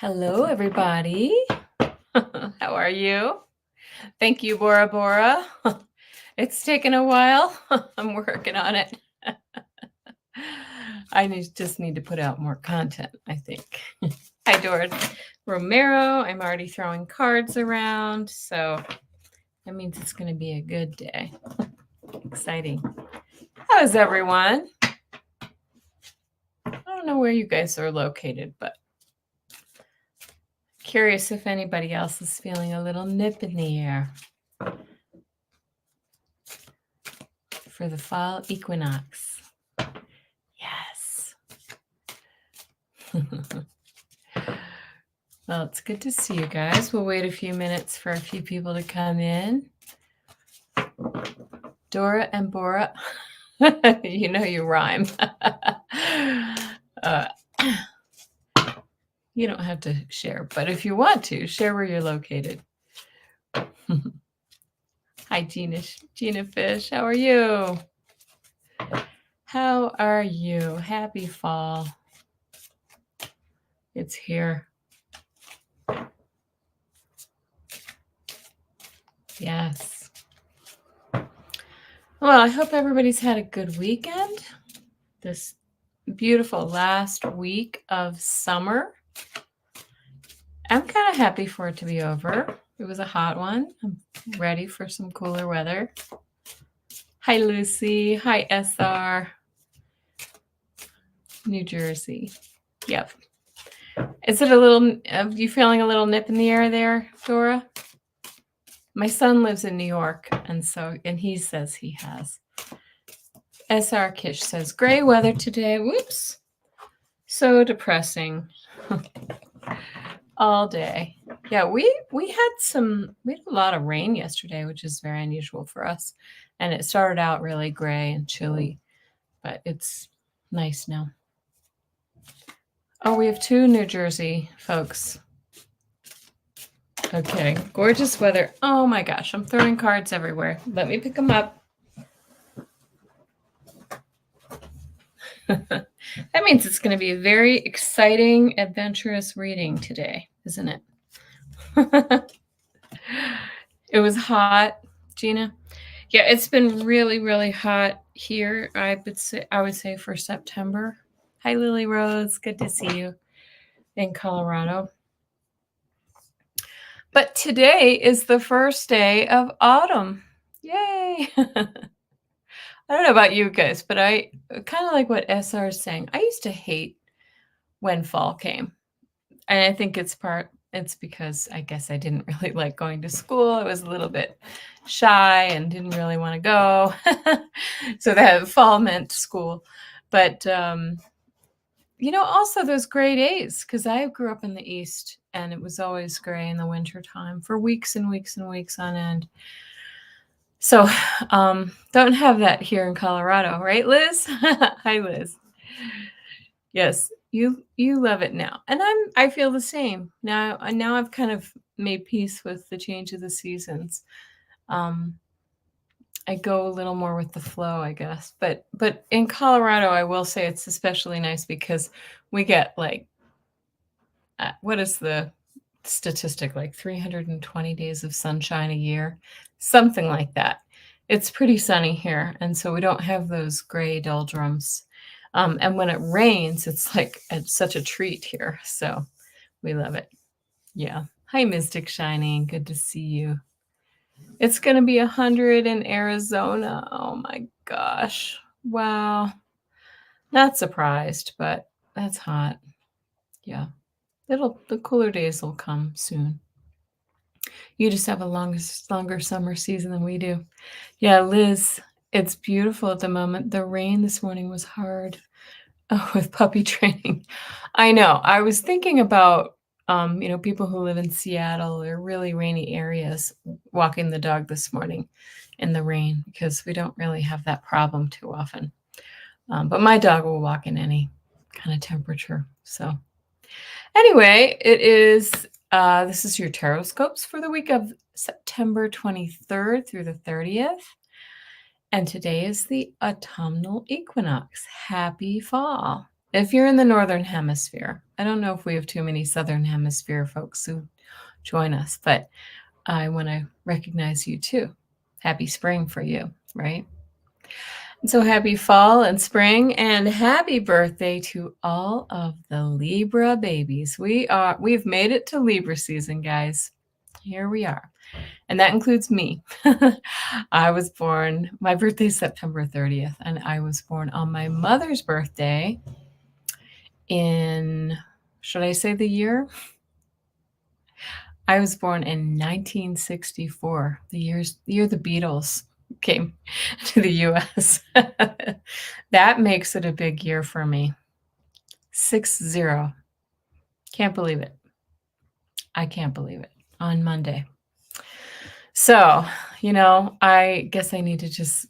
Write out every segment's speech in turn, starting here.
Hello, everybody. How are you? Thank you, Bora Bora. It's taken a while. I'm working on it. just need to put out more content, I think. Hi, Dora Romero. I'm already throwing cards around, so that means it's going to be a good day. Exciting. How's everyone? I don't know where you guys are located, but curious if anybody else is feeling a little nip in the air for the fall equinox. Yes. Well, it's good to see you guys. We'll wait a few minutes for a few people to come in. Dora and Bora, you know you rhyme. You don't have to share, but if you want to, share where you're located. Hi, Gina Fish. How are you? How are you? Happy fall. It's here. Yes. Well, I hope everybody's had a good weekend. This beautiful last week of summer. I'm kind of happy for it to be over. It was a hot one. I'm ready for some cooler weather. Hi, Lucy. Hi, SR. New Jersey. Yep. Is it a little, you feeling a little nip in the air there, Dora? My son lives in New York, and he says he has. SR Kish says, gray weather today. Whoops. So depressing. All day. Yeah, we had a lot of rain yesterday, which is very unusual for us. And it started out really gray and chilly, but it's nice now. Oh, we have 2 New Jersey folks. Okay, gorgeous weather. Oh my gosh, I'm throwing cards everywhere. Let me pick them up. That means it's going to be a very exciting, adventurous reading today, isn't it? It was hot, Gina. Yeah, it's been really, really hot here. I would say for September. Hi, Lily Rose. Good to see you in Colorado. But today is the first day of autumn. Yay! I don't know about you guys, but I kind of like what SR is saying. I used to hate when fall came. And I think it's because I guess I didn't really like going to school. I was a little bit shy and didn't really want to go. So that fall meant school. But, also those gray days, because I grew up in the East and it was always gray in the wintertime for weeks and weeks and weeks on end. So don't have that here in Colorado, right, Liz? Hi, Liz. Yes, you love it now, and I feel the same now. I've kind of made peace with the change of the seasons. I go a little more with the flow, I guess. But in Colorado, I will say it's especially nice because we get like, what is the statistic, like 320 days of sunshine a year, something like that. It's pretty sunny here, and so we don't have those gray doldrums. And when it rains, it's such a treat here. So we love it. Yeah. Hi, Mystic Shining. Good to see you. It's going to be 100 in Arizona. Oh my gosh. Wow. Not surprised, but that's hot. Yeah. The cooler days will come soon. You just have a longer summer season than we do. Yeah, Liz, it's beautiful at the moment. The rain this morning was hard with puppy training. I know. I was thinking about, people who live in Seattle or really rainy areas walking the dog this morning in the rain because we don't really have that problem too often. But my dog will walk in any kind of temperature. So anyway, this is your TarotScopes for the week of September 23rd through the 30th. And today is the autumnal equinox. Happy fall. if you're in the Northern Hemisphere. I don't know if we have too many Southern Hemisphere folks who join us, but I want to recognize you too. Happy spring for you, right? So happy fall and spring, and happy birthday to all of the Libra babies. We've made it to Libra season, guys. Here we are. And that includes me. I was born, my birthday is September 30th, and I was born on my mother's birthday in, should I say the year? I was born in 1964, the year the Beatles came to the US. That makes it a big year for me. 60. Can't believe it. I can't believe it. On Monday. So, I guess I need to just,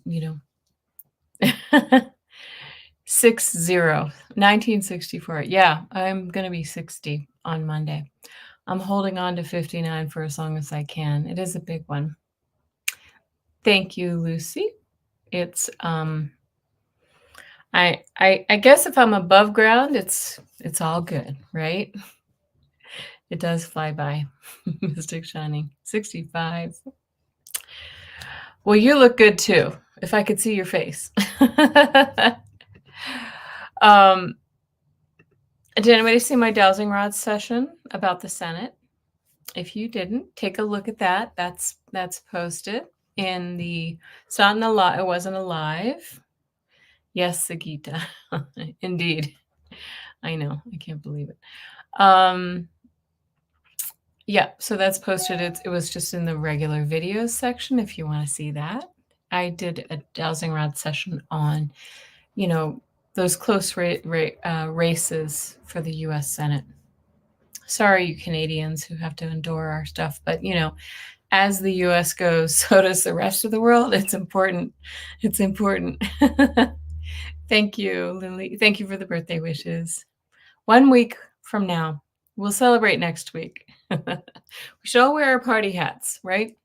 60, 1964. Yeah, I'm going to be 60 on Monday. I'm holding on to 59 for as long as I can. It is a big one. Thank you, Lucy. It's I guess if I'm above ground, it's all good, right? It does fly by. Mystic Shining. 65. Well, you look good too, if I could see your face. Did anybody see my dowsing rod session about the Senate? If you didn't, take a look at that. That's posted in the. It's not in the live. It wasn't a live. Yes, Sagita. Indeed. I know. I can't believe it. Yeah, so that's posted. It was just in the regular videos section if you want to see that. I did a dowsing rod session on, those close races for the U.S. Senate. Sorry, you Canadians who have to endure our stuff, but as the U.S. goes, so does the rest of the world. It's important. It's important. Thank you, Lily. Thank you for the birthday wishes. 1 week from now, we'll celebrate next week. We should all wear our party hats, right?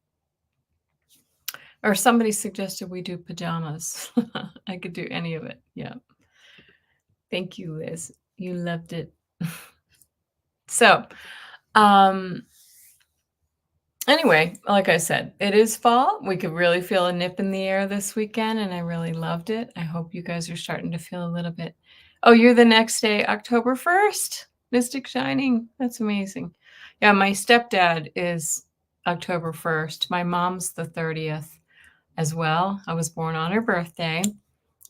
Or somebody suggested we do pajamas. I could do any of it. Yeah. Thank you, Liz. You loved it. So, anyway, like I said, it is fall. We could really feel a nip in the air this weekend, and I really loved it. I hope you guys are starting to feel a little bit. Oh, you're the next day, October 1st. Mystic Shining. That's amazing. Yeah, my stepdad is October 1st. My mom's the 30th as well. I was born on her birthday.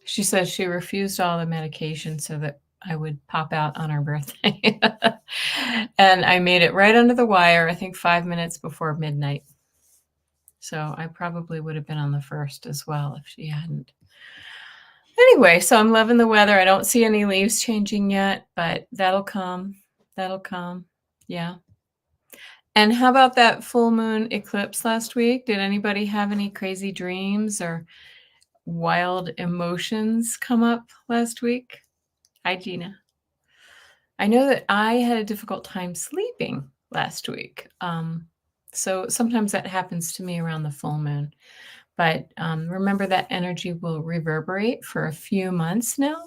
She says she refused all the medication so that I would pop out on her birthday. And I made it right under the wire, I think 5 minutes before midnight. So I probably would have been on the 1st as well if she hadn't. Anyway, so I'm loving the weather. I don't see any leaves changing yet, but that'll come. That'll come. Yeah. And how about that full moon eclipse last week? Did anybody have any crazy dreams or wild emotions come up last week? Hi, Gina. I know that I had a difficult time sleeping last week. So sometimes that happens to me around the full moon. But remember that energy will reverberate for a few months now.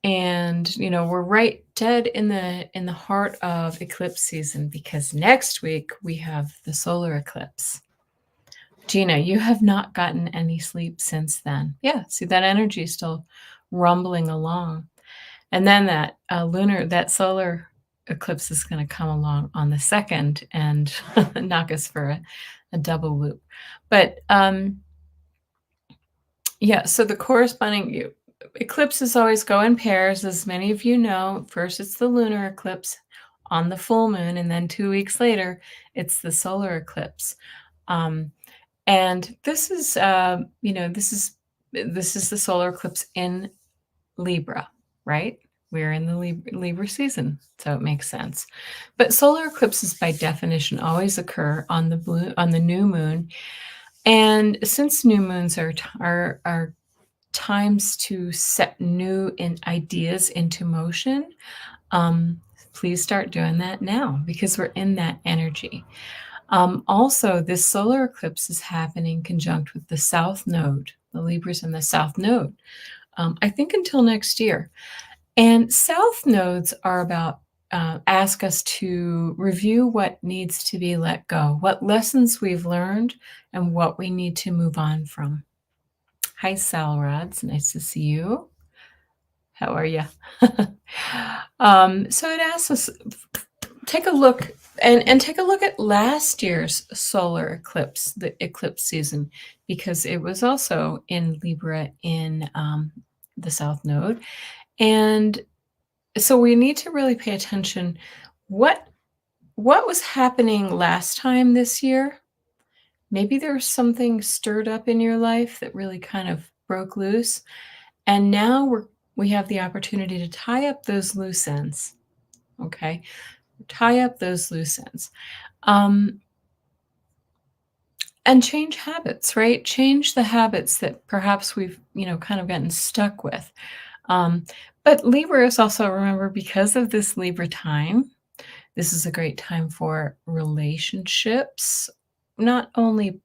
And we're right dead in the heart of eclipse season, because next week we have the solar eclipse. Gina, you have not gotten any sleep since then. Yeah, see, that energy is still rumbling along. And then that solar eclipse is going to come along on the 2nd and knock us for a double loop. But yeah, so the corresponding eclipses always go in pairs, as many of you know. First, it's the lunar eclipse on the full moon, and then 2 weeks later, it's the solar eclipse. And this is, this is the solar eclipse in Libra, right? We're in the Libra season, so it makes sense. But solar eclipses, by definition, always occur on the new moon. And since new moons are times to set new ideas into motion, please start doing that now, because we're in that energy. Also, this solar eclipse is happening conjunct with the South Node. The Libra's in the South Node. I think until next year. And south nodes are about ask us to review what needs to be let go, what lessons we've learned, and what we need to move on from. Hi, Salrods. Nice to see you. How are you? So it asks us take a look and take a look at last year's solar eclipse, the eclipse season, because it was also in Libra in the South Node. And so we need to really pay attention. What was happening last time this year? Maybe there's something stirred up in your life that really kind of broke loose. And now we have the opportunity to tie up those loose ends. Okay. Tie up those loose ends. And change habits, right? Change the habits that perhaps we've, kind of gotten stuck with. But Libra is also, remember, because of this Libra time, this is a great time for relationships, not only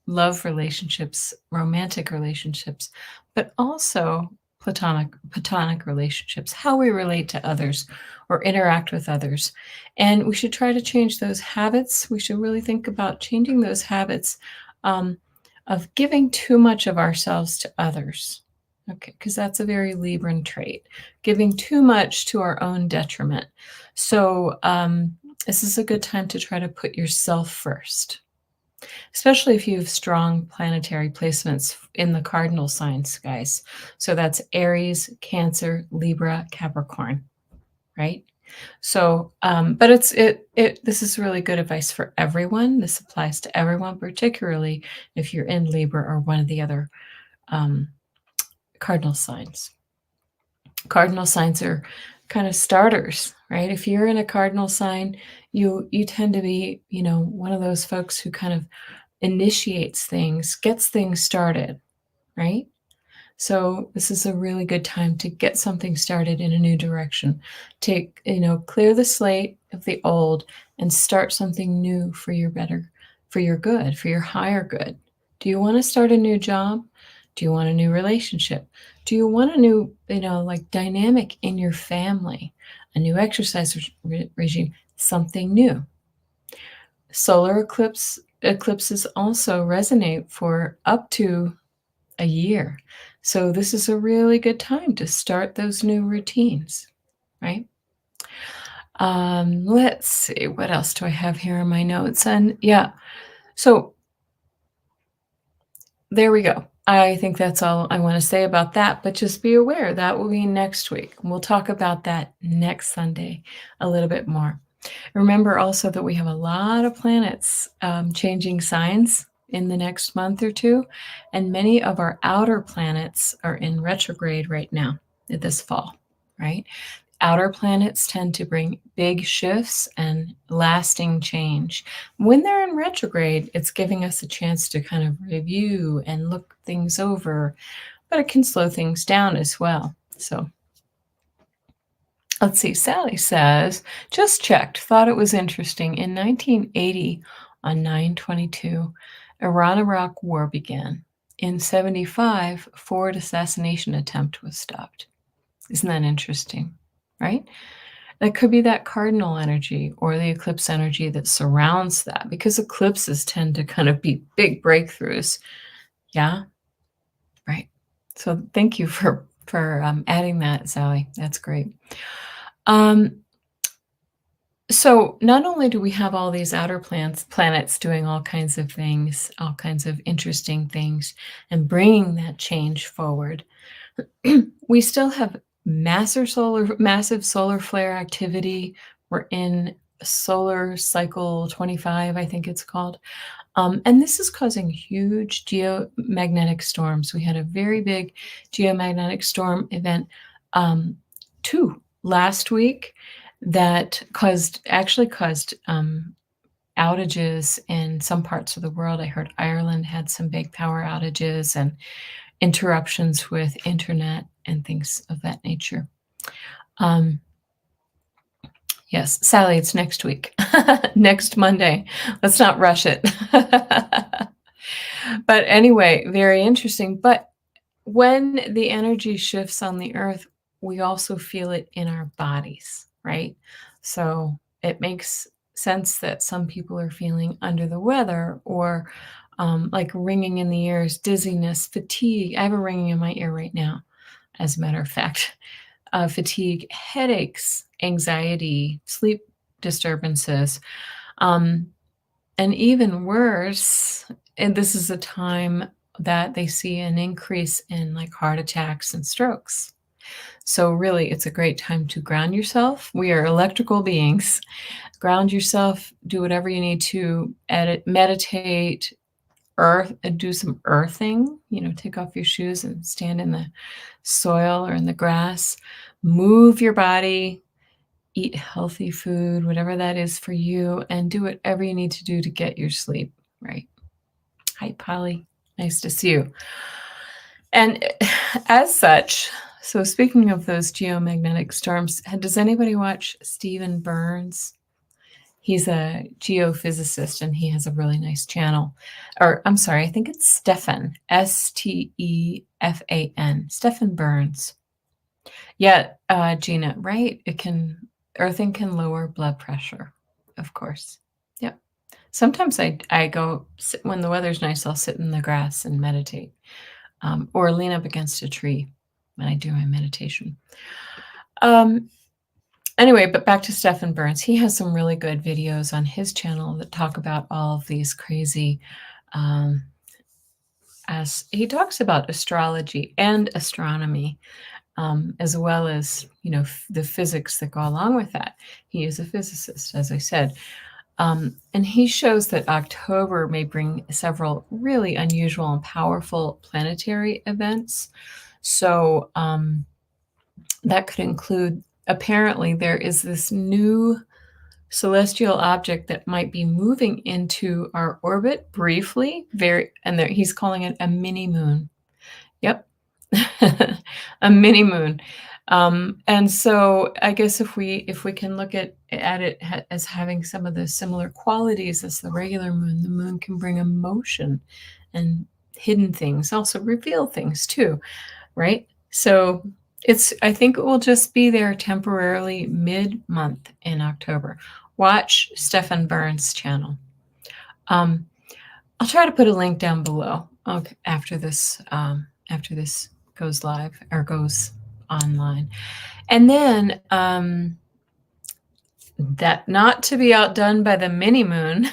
love relationships, romantic relationships, but also platonic relationships, how we relate to others or interact with others. And we should try to change those habits. We should really think about changing those habits of giving too much of ourselves to others. Okay, because that's a very Libran trait, giving too much to our own detriment. So this is a good time to try to put yourself first, especially if you have strong planetary placements in the cardinal signs, guys. So that's Aries, Cancer, Libra, Capricorn, right? So, but this is really good advice for everyone. This applies to everyone, particularly if you're in Libra or one of the other cardinal signs. Cardinal signs are kind of starters, right? If you're in a cardinal sign, you tend to be, one of those folks who kind of initiates things, gets things started, right? So this is a really good time to get something started in a new direction. Take, clear the slate of the old and start something new for your better, for your good, for your higher good. Do you want to start a new job? Do you want a new relationship? Do you want a new, dynamic in your family, a new exercise regime, something new? Solar eclipses also resonate for up to a year. So this is a really good time to start those new routines, right? Let's see, what else do I have here in my notes? And yeah, so there we go. I think that's all I want to say about that, but just be aware that will be next week. We'll talk about that next Sunday a little bit more. Remember also that we have a lot of planets changing signs in the next month or two, and many of our outer planets are in retrograde right now this fall, right? Outer planets tend to bring big shifts and lasting change. When they're in retrograde, it's giving us a chance to kind of review and look things over, but it can slow things down as well. So let's see, Sally says, just checked, thought it was interesting. In 1980, on 9/22, Iran-Iraq war began. In 75, Ford assassination attempt was stopped. Isn't that interesting, right? That could be that cardinal energy or the eclipse energy that surrounds that, because eclipses tend to kind of be big breakthroughs. Yeah, right. So thank you for adding that, Sally. That's great. So not only do we have all these outer planets doing all kinds of things, all kinds of interesting things, and bringing that change forward, we still have massive solar flare activity. We're in solar cycle 25, I think it's called. And this is causing huge geomagnetic storms. We had a very big geomagnetic storm event, 2 last week, that actually caused outages in some parts of the world. I heard Ireland had some big power outages and interruptions with internet and things of that nature. Yes, Sally, it's next week, next Monday. Let's not rush it. But anyway, very interesting. But when the energy shifts on the earth, we also feel it in our bodies, right? So it makes sense that some people are feeling under the weather or like ringing in the ears, dizziness, fatigue. I have a ringing in my ear right now, as a matter of fact. Fatigue, headaches, anxiety, sleep disturbances. Um, and even worse, and this is a time that they see an increase in like heart attacks and strokes. So really, it's a great time to ground yourself. We are electrical beings. Ground yourself, do whatever you need to edit, meditate, earth, and do some earthing, take off your shoes and stand in the soil or in the grass. Move your body, eat healthy food, whatever that is for you, and do whatever you need to do to get your sleep, right? Hi, Polly. Nice to see you. And as such, so speaking of those geomagnetic storms, does anybody watch Stephen Burns? He's a geophysicist and he has a really nice channel. Or I'm sorry, I think it's Stefan, Stefan, Stefan Burns. Yeah, Gina, right? Earthing can lower blood pressure, of course. Yep. Sometimes I go when the weather's nice, I'll sit in the grass and meditate, or lean up against a tree when I do my meditation. Anyway, but back to Stefan Burns. He has some really good videos on his channel that talk about all of these crazy, as he talks about astrology and astronomy, as well as, the physics that go along with that. He is a physicist, as I said. And he shows that October may bring several really unusual and powerful planetary events. So that could include, apparently, there is this new celestial object that might be moving into our orbit briefly, he's calling it a mini moon. Yep. A mini moon. And so I guess if we can look at it as having some of the similar qualities as the regular moon, the moon can bring emotion and hidden things, also reveal things too, right? So I think it will just be there temporarily mid-month in October. Watch Stefan Burns' channel. I'll try to put a link down below after this goes live or goes online. And then that not to be outdone by the mini moon,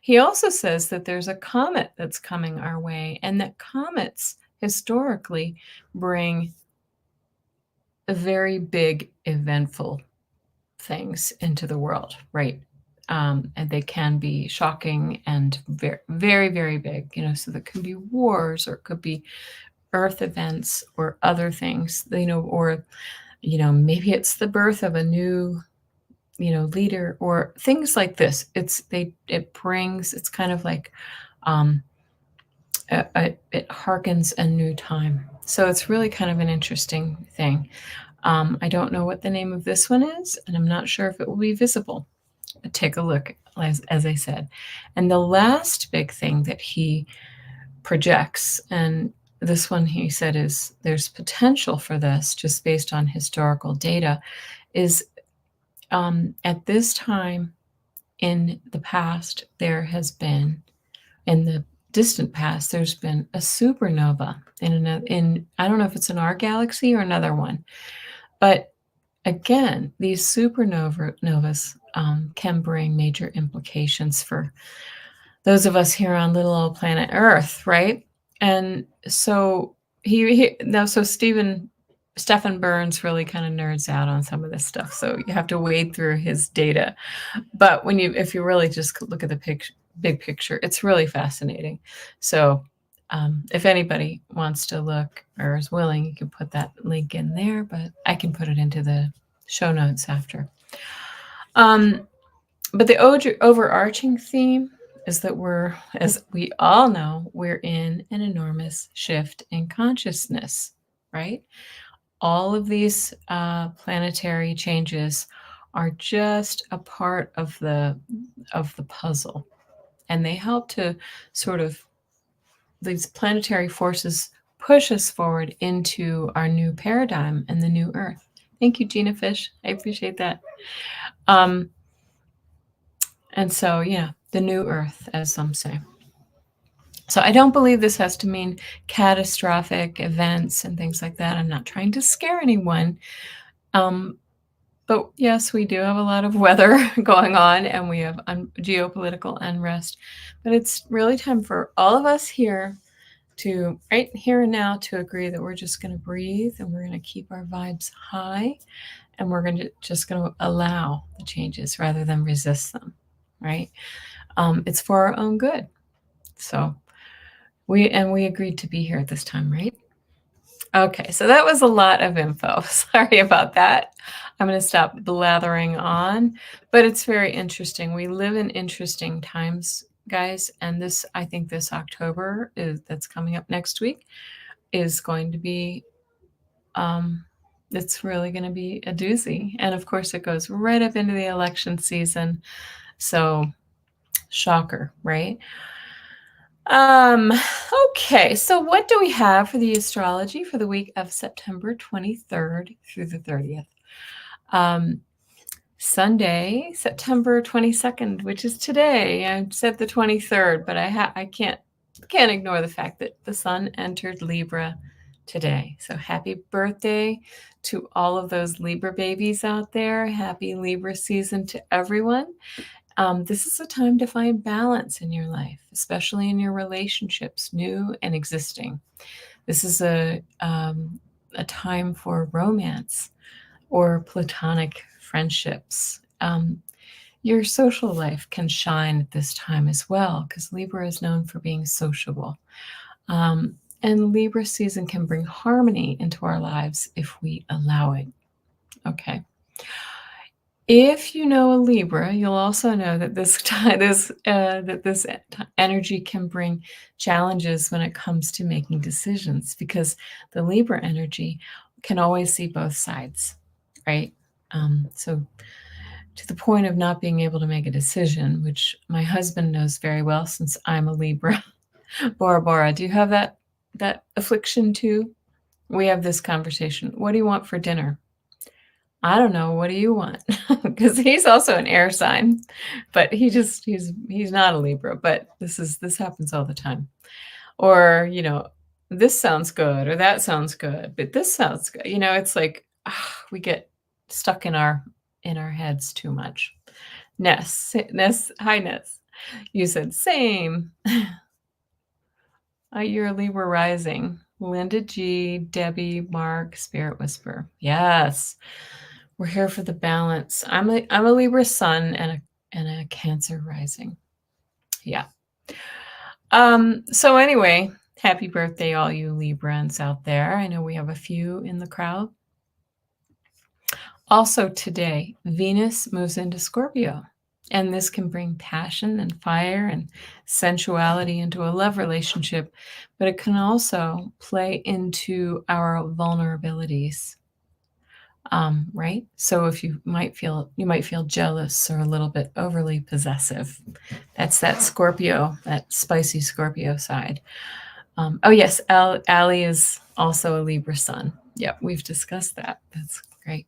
he also says that there's a comet that's coming our way, and that comets historically bring very big, eventful things into the world, right? And they can be shocking and very, very, very big, so there can be wars, or it could be earth events or other things, or, maybe it's the birth of a new, leader or things like this. It's kind of like, it harkens a new time. So it's really kind of an interesting thing. I don't know what the name of this one is, and I'm not sure if it will be visible. But take a look, as I said. And the last big thing that he projects, and this one he said is there's potential for this just based on historical data, is at this time in the past, in the distant past, there's been a supernova in I don't know if it's in our galaxy or another one, but again, these supernovas can bring major implications for those of us here on little old planet Earth, right? And so Stefan Burns really kind of nerds out on some of this stuff. So you have to wade through his data. But if you really just look at the big picture, it's really fascinating. So if anybody wants to look or is willing, you can put that link in there, but I can put it into the show notes after. But the overarching theme is that as we all know, we're in an enormous shift in consciousness, right? All of these planetary changes are just a part of the puzzle, and they help to sort of, these planetary forces push us forward into our new paradigm and the new earth. Thank you, Gina Fish. I appreciate that. And so, yeah, the new earth, as some say. So I don't believe this has to mean catastrophic events and things like that. I'm not trying to scare anyone. But yes, we do have a lot of weather going on, and we have geopolitical unrest. But it's really time for all of us here to, right here and now, to agree that we're just going to breathe and we're going to keep our vibes high, and we're just going to allow the changes rather than resist them, right? It's for our own good. So we agreed to be here at this time, right? Okay, so that was a lot of info. Sorry about that. I'm going to stop blathering on, but it's very interesting. We live in interesting times, guys, and I think this October that's coming up next week is going to be, it's really going to be a doozy. And of course, it goes right up into the election season. So, shocker, right? Okay, so what do we have for the astrology for the week of September 23rd through the 30th? Sunday, September 22nd, which is today. I said the 23rd, but I can't ignore the fact that the sun entered Libra today. So happy birthday to all of those Libra babies out there. Happy Libra season to everyone. This is a time to find balance in your life, especially in your relationships, new and existing. This is a time for romance or platonic friendships. Your social life can shine at this time as well, because Libra is known for being sociable. And Libra season can bring harmony into our lives if we allow it. Okay. If you know a Libra, you'll also know that this energy can bring challenges when it comes to making decisions, because the Libra energy can always see both sides, right? So to the point of not being able to make a decision, which my husband knows very well since I'm a Libra. Bora Bora, do you have that affliction too? We have this conversation. What do you want for dinner? I don't know. What do you want? Because he's also an air sign, but he's not a Libra. But this happens all the time. Or this sounds good, or that sounds good, but this sounds good. It's like we get stuck in our heads too much. Ness, hi Ness. You said same. You're a Libra rising. Linda G, Debbie, Mark, Spirit Whisper. Yes. We're here for the balance. I'm a Libra sun and a Cancer rising. Yeah. So anyway, happy birthday, all you Librans out there. I know we have a few in the crowd. Also today, Venus moves into Scorpio, and this can bring passion and fire and sensuality into a love relationship, but it can also play into our vulnerabilities. Right? So if you might feel jealous or a little bit overly possessive. That's that Scorpio, that spicy Scorpio side. Oh yes, Allie is also a Libra sun. Yep, we've discussed that. That's great.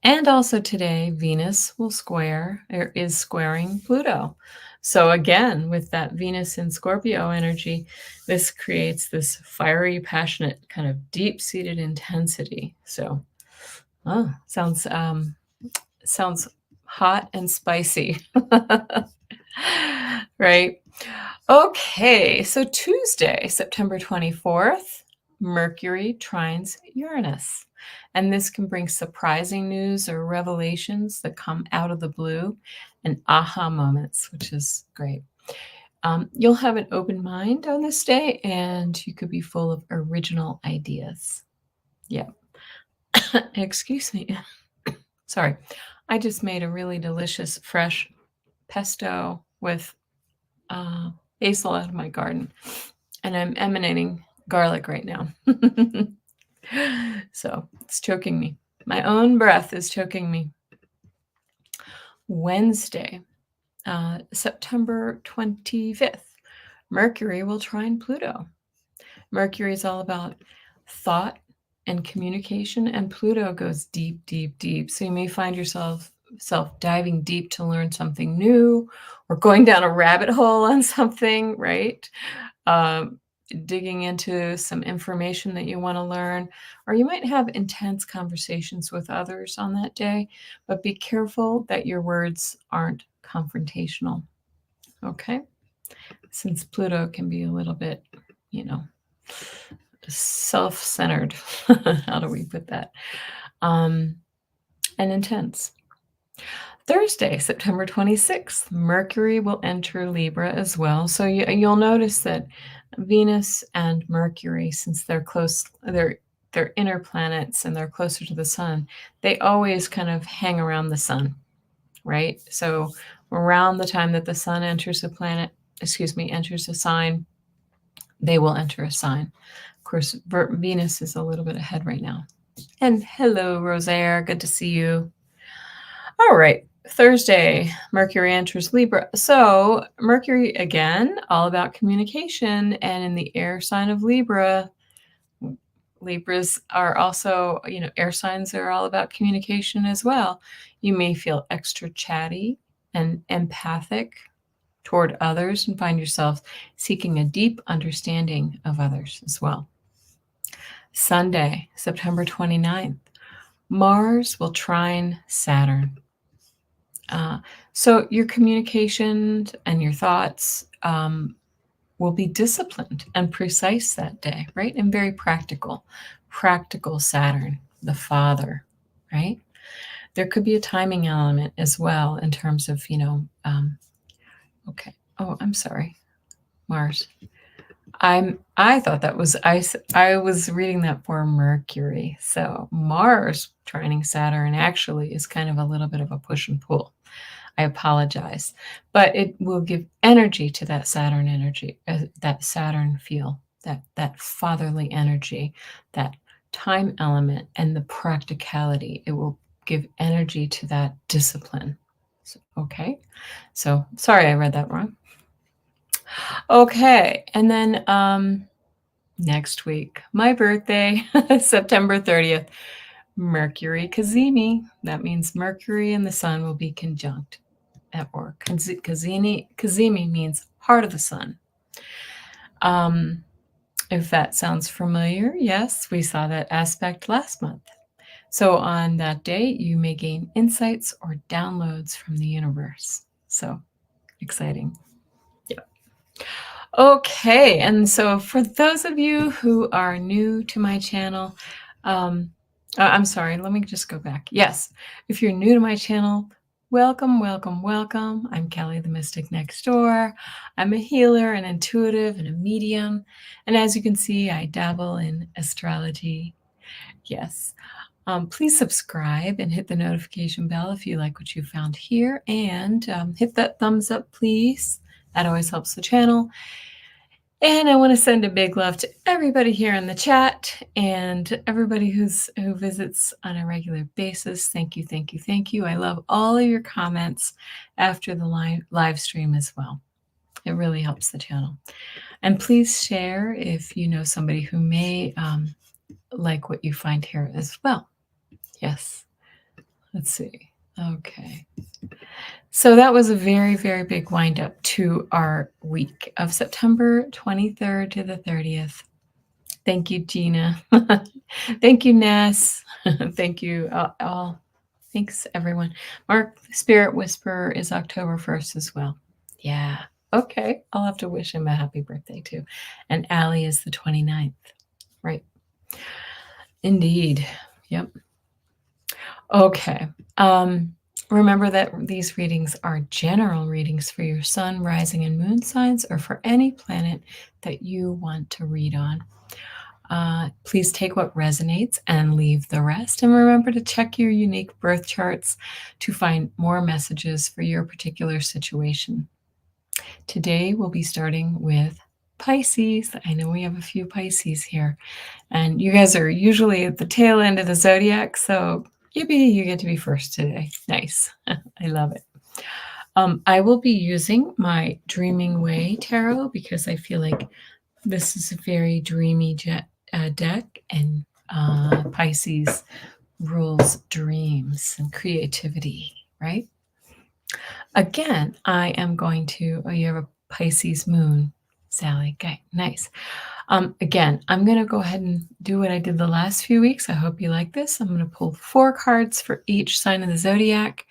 And also today, Venus is squaring Pluto. So again, with that Venus in Scorpio energy, this creates this fiery, passionate, kind of deep-seated intensity. So, sounds hot and spicy, right? Okay, so Tuesday, September 24th, Mercury trines Uranus. And this can bring surprising news or revelations that come out of the blue and aha moments, which is great. You'll have an open mind on this day, and you could be full of original ideas. Yeah. Excuse me. Sorry. I just made a really delicious fresh pesto with basil out of my garden, and I'm emanating garlic right now. So it's choking me. My own breath is choking me. Wednesday, September 25th, Mercury will trine Pluto. Mercury is all about thought and communication, and Pluto goes deep, deep, deep. So you may find yourself diving deep to learn something new, or going down a rabbit hole on something, right? Digging into some information that you want to learn, or you might have intense conversations with others on that day, but be careful that your words aren't confrontational. Okay? Since Pluto can be a little bit, self-centered. How do we put that? And intense. Thursday, September 26th, Mercury will enter Libra as well. So you'll notice that Venus and Mercury, since they're close, they're inner planets and they're closer to the sun, they always kind of hang around the sun, right? So around the time that the sun enters enters a sign, they will enter a sign. Of course, Venus is a little bit ahead right now. And hello, Rosaire. Good to see you. All right. Thursday, Mercury enters Libra. So Mercury, again, all about communication. And in the air sign of Libra, Libras are also, air signs are all about communication as well. You may feel extra chatty and empathic toward others and find yourself seeking a deep understanding of others as well. Sunday, September 29th, Mars will trine Saturn. So your communication and your thoughts will be disciplined and precise that day, right? And very practical. Practical Saturn, the father, right? There could be a timing element as well in terms of, okay. Oh, I'm sorry. Mars. I thought that was I was reading that for Mercury. So Mars trining Saturn actually is kind of a little bit of a push and pull. I apologize, but it will give energy to that Saturn energy, that Saturn feel, that fatherly energy, that time element, and the practicality. It will give energy to that discipline. Okay, so sorry I read that wrong. Okay, and then next week, my birthday, September 30th, Mercury Cazimi. That means Mercury and the Sun will be conjunct at work. Cazimi means heart of the sun. If that sounds familiar, yes, we saw that aspect last month. So on that day, you may gain insights or downloads from the universe. So exciting. Yeah. Okay, and so for those of you who are new to my channel, I'm sorry, let me just go back. Yes, if you're new to my channel, welcome, welcome, welcome. I'm Kelly, the Mystic Next Door. I'm a healer, an intuitive, and a medium. And as you can see, I dabble in astrology. Yes. Please subscribe and hit the notification bell if you like what you found here. And hit that thumbs up, please. That always helps the channel. And I want to send a big love to everybody here in the chat and everybody who visits on a regular basis. Thank you, thank you, thank you. I love all of your comments after the live stream as well. It really helps the channel. And please share if you know somebody who may like what you find here as well. Yes. Let's see. Okay. So that was a very, very big wind up to our week of September 23rd to the 30th. Thank you, Gina. Thank you, Ness. Thank you all. Thanks, everyone. Mark, Spirit Whisperer is October 1st as well. Yeah. Okay. I'll have to wish him a happy birthday too. And Allie is the 29th. Right. Indeed. Yep. Okay. Remember that these readings are general readings for your sun, rising, and moon signs, or for any planet that you want to read on. Please take what resonates and leave the rest. And remember to check your unique birth charts to find more messages for your particular situation. Today, we'll be starting with Pisces. I know we have a few Pisces here. And you guys are usually at the tail end of the zodiac, so yippee, you get to be first today. Nice. I love it. I will be using my Dreaming Way Tarot because I feel like this is a very dreamy deck, and Pisces rules dreams and creativity, right? Again, I am going to, oh, you have a Pisces moon, Sally. Okay, nice. Again, I'm going to go ahead and do what I did the last few weeks. I hope you like this. I'm going to pull 4 cards for each sign of the zodiac.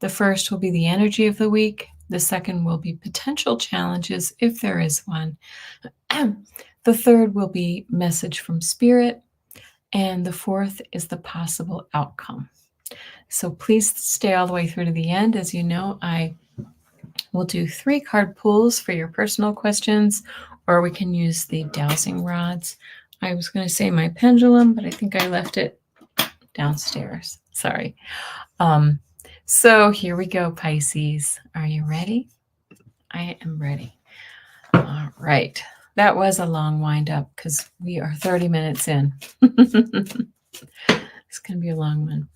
The first will be the energy of the week. The second will be potential challenges, if there is one. The third will be message from spirit. And the fourth is the possible outcome. So please stay all the way through to the end. As you know, I will do 3 card pulls for your personal questions, or we can use the dowsing rods. I was going to say my pendulum, but I think I left it downstairs. Sorry. So here we go, Pisces. Are you ready? I am ready. All right. That was a long wind up because we are 30 minutes in. It's going to be a long one.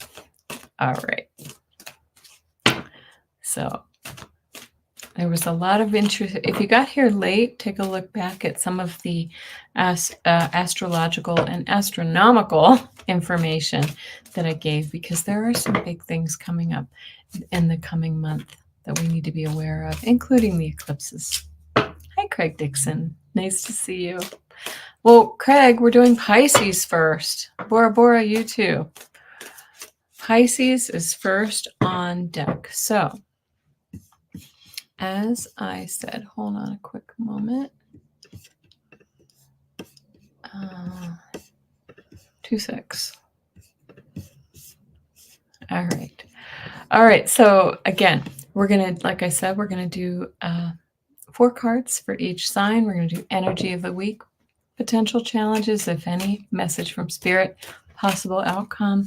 All right. So there was a lot of interest. If you got here late, take a look back at some of the astrological and astronomical information that I gave, because there are some big things coming up in the coming month that we need to be aware of, including the eclipses. Hi, Craig Dixon. Nice to see you. Well, Craig, we're doing Pisces first. Bora Bora, you too. Pisces is first on deck. So, as I said, hold on a quick moment. 2 secs. All right. All right. So again, we're going to, like I said, we're going to do 4 cards for each sign. We're going to do energy of the week, potential challenges, if any, message from spirit, possible outcome.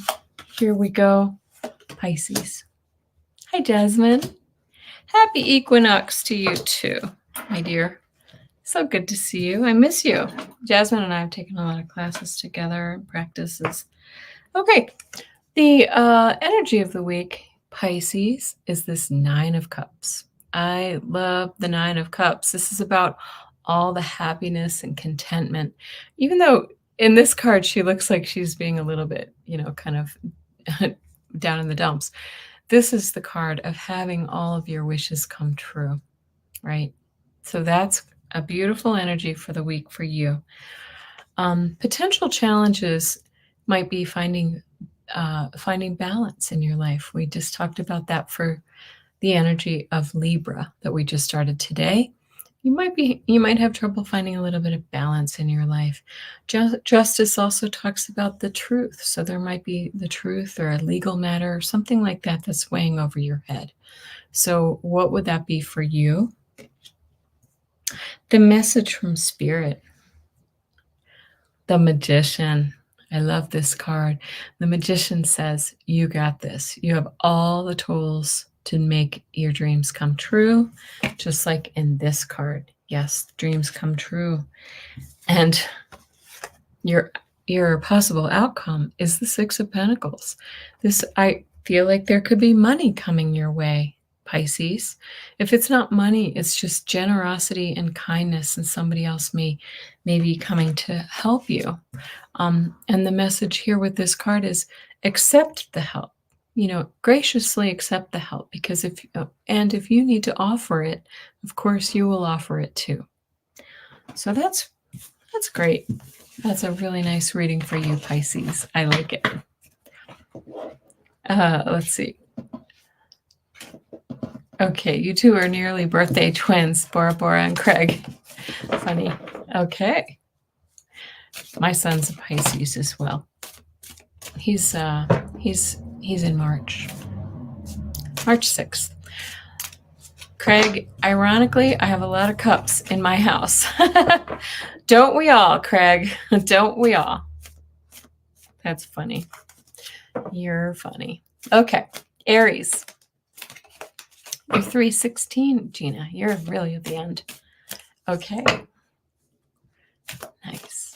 Here we go. Pisces. Hi, Jasmine. Happy Equinox to you too, my dear. So good to see you. I miss you. Jasmine and I have taken a lot of classes together and practices. Okay. The energy of the week, Pisces, is this 9 of Cups. I love the 9 of Cups. This is about all the happiness and contentment. Even though in this card, she looks like she's being a little bit, kind of down in the dumps. This is the card of having all of your wishes come true, right? So that's a beautiful energy for the week for you. Potential challenges might be finding balance in your life. We just talked about that for the energy of Libra that we just started today. You might have trouble finding a little bit of balance in your life. Justice also talks about the truth. So there might be the truth or a legal matter or something like that that's weighing over your head. So what would that be for you? The message from spirit. The Magician. I love this card. The Magician says, you got this. You have all the tools to make your dreams come true, just like in this card. Yes, dreams come true. And your possible outcome is the 6 of Pentacles. I feel like there could be money coming your way, Pisces. If it's not money, it's just generosity and kindness, and somebody else may be coming to help you. And the message here with this card is accept the help. Graciously accept the help, because if you need to offer it, of course you will offer it too. So that's great. That's a really nice reading for you, Pisces. I like it. Let's see. Okay, you two are nearly birthday twins, Bora Bora and Craig. Funny. Okay. My son's a Pisces as well. He's in March 6th. Craig, ironically, I have a lot of cups in my house. Don't we all, Craig? Don't we all? That's funny. You're funny. Okay, Aries. You're 316, Gina. You're really at the end. Okay. Nice.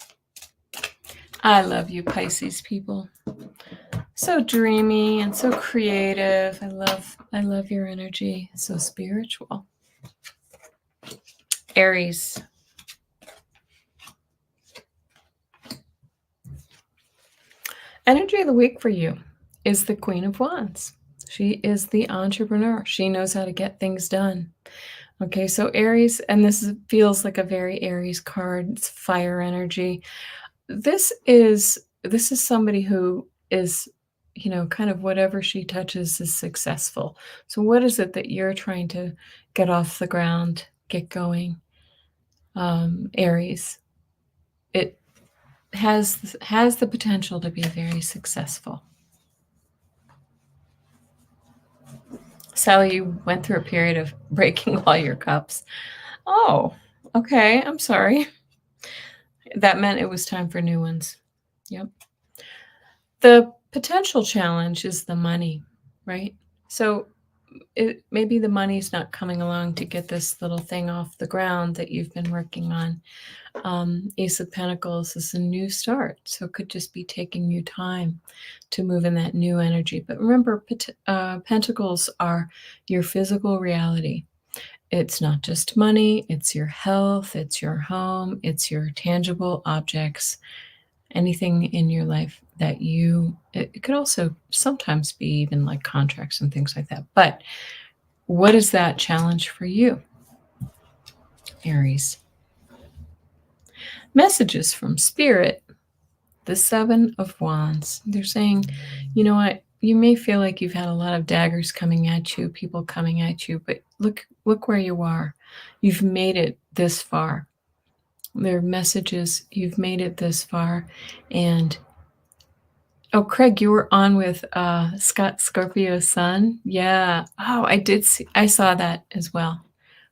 I love you, Pisces people. So dreamy and so creative. I love your energy. So spiritual. Aries. Energy of the week for you is the Queen of Wands. She is the entrepreneur. She knows how to get things done. Okay, so Aries, and feels like a very Aries card. It's fire energy. This is somebody who is, kind of whatever she touches is successful. So what is it that you're trying to get off the ground, get going? Aries. It has the potential to be very successful. Sally, you went through a period of breaking all your cups. Oh, okay. I'm sorry. That meant it was time for new ones. Yep. The potential challenge is the money, right? So maybe the money's not coming along to get this little thing off the ground that you've been working on. Ace of Pentacles is a new start, so it could just be taking you time to move in that new energy. But remember, Pentacles are your physical reality. It's not just money, it's your health, it's your home, it's your tangible objects, anything in your life that it could also sometimes be even like contracts and things like that. But what is that challenge for you, Aries? Messages from Spirit, the Seven of Wands. They're saying, you know what? You may feel like you've had a lot of daggers coming at you, people coming at you, but look where you are. You've made it this far. Their messages, you've made it this far. And oh, Craig, you were on with Scott Scorpio's son. Yeah. Oh, I saw that as well.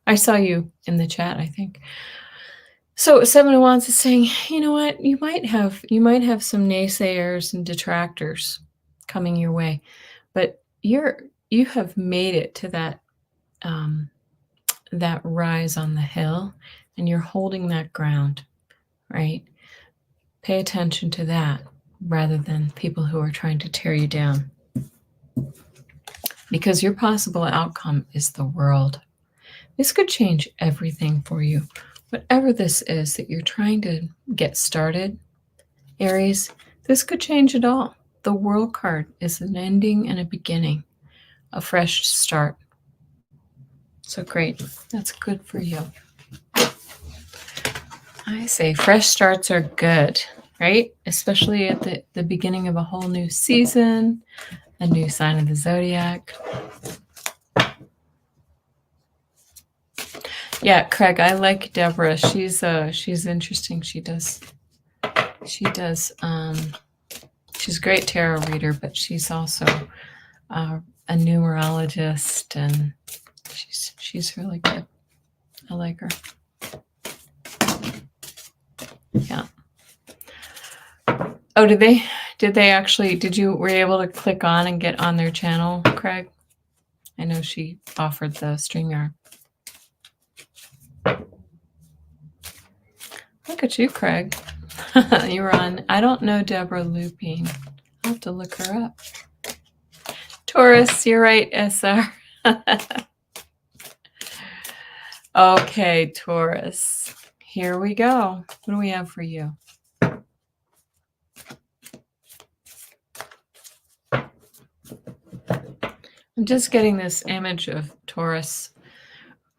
I saw you in the chat, I think. So Seven of Wands is saying, you know what? You might have some naysayers and detractors coming your way, but you have made it to that rise on the hill, and you're holding that ground, right? Pay attention to that rather than people who are trying to tear you down. Because your possible outcome is the world. This could change everything for you. Whatever this is that you're trying to get started, Aries, this could change it all. The World card is an ending and a beginning, a fresh start. So great. That's good for you. I say fresh starts are good, right? Especially at the beginning of a whole new season, a new sign of the zodiac. Yeah, Craig, I like Deborah. She's interesting. She's a great tarot reader, but she's also a numerologist, and she's really good. I like her. Yeah. Oh, were you able to click on and get on their channel, Craig? I know she offered the StreamYard. Look at you, Craig. You were on. I don't know Deborah Lupine. I'll have to look her up. Taurus, you're right, SR. Okay, Taurus. Here we go. What do we have for you? I'm just getting this image of Taurus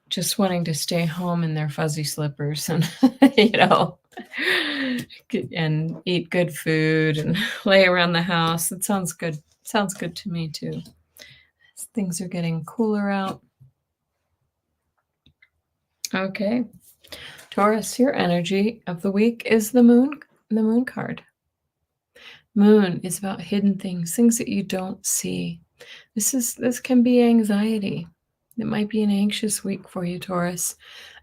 just wanting to stay home in their fuzzy slippers and, and eat good food and lay around the house. It sounds good. Sounds good to me too. Things are getting cooler out. Okay. Taurus, your energy of the week is the moon card. Moon is about hidden things that you don't see. This can be anxiety. It might be an anxious week for you, Taurus.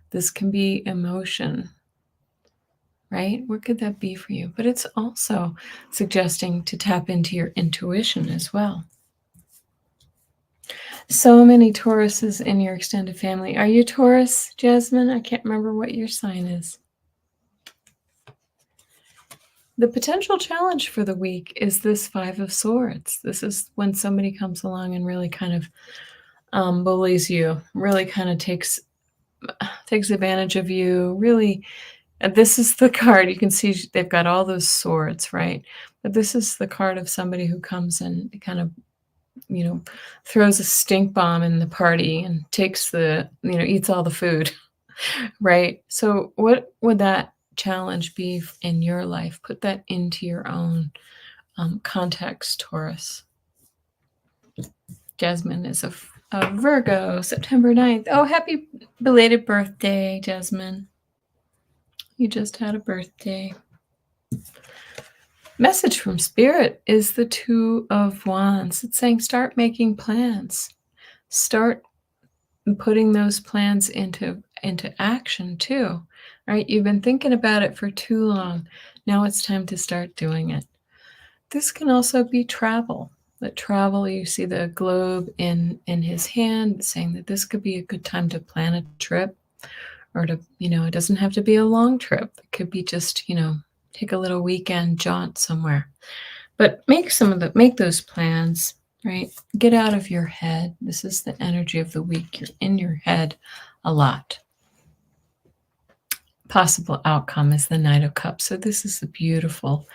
This can be emotion, right? What could that be for you? But it's also suggesting to tap into your intuition as well. So many Tauruses in your extended family. Are you Taurus, Jasmine? I can't remember what your sign is. The potential challenge for the week is this Five of Swords. This is when somebody comes along and really kind of bullies you, really kind of takes advantage of you, really. And this is the card. You can see they've got all those swords, right? But this is the card of somebody who comes and kind of, throws a stink bomb in the party and takes eats all the food, right? So what would that challenge be in your life? Put that into your own context, Taurus. Jasmine is a Virgo, September 9th. Oh, happy belated birthday, Jasmine. You just had a birthday. Message from Spirit is the Two of Wands. It's saying start making plans. Start putting those plans into action too, right? You've been thinking about it for too long. Now it's time to start doing it. This can also be travel. That travel, you see the globe in his hand, saying that this could be a good time to plan a trip, or to, it doesn't have to be a long trip. It could be just, take a little weekend jaunt somewhere. But make those plans, right? Get out of your head. This is the energy of the week. You're in your head a lot. Possible outcome is the Knight of Cups. So this is the beautiful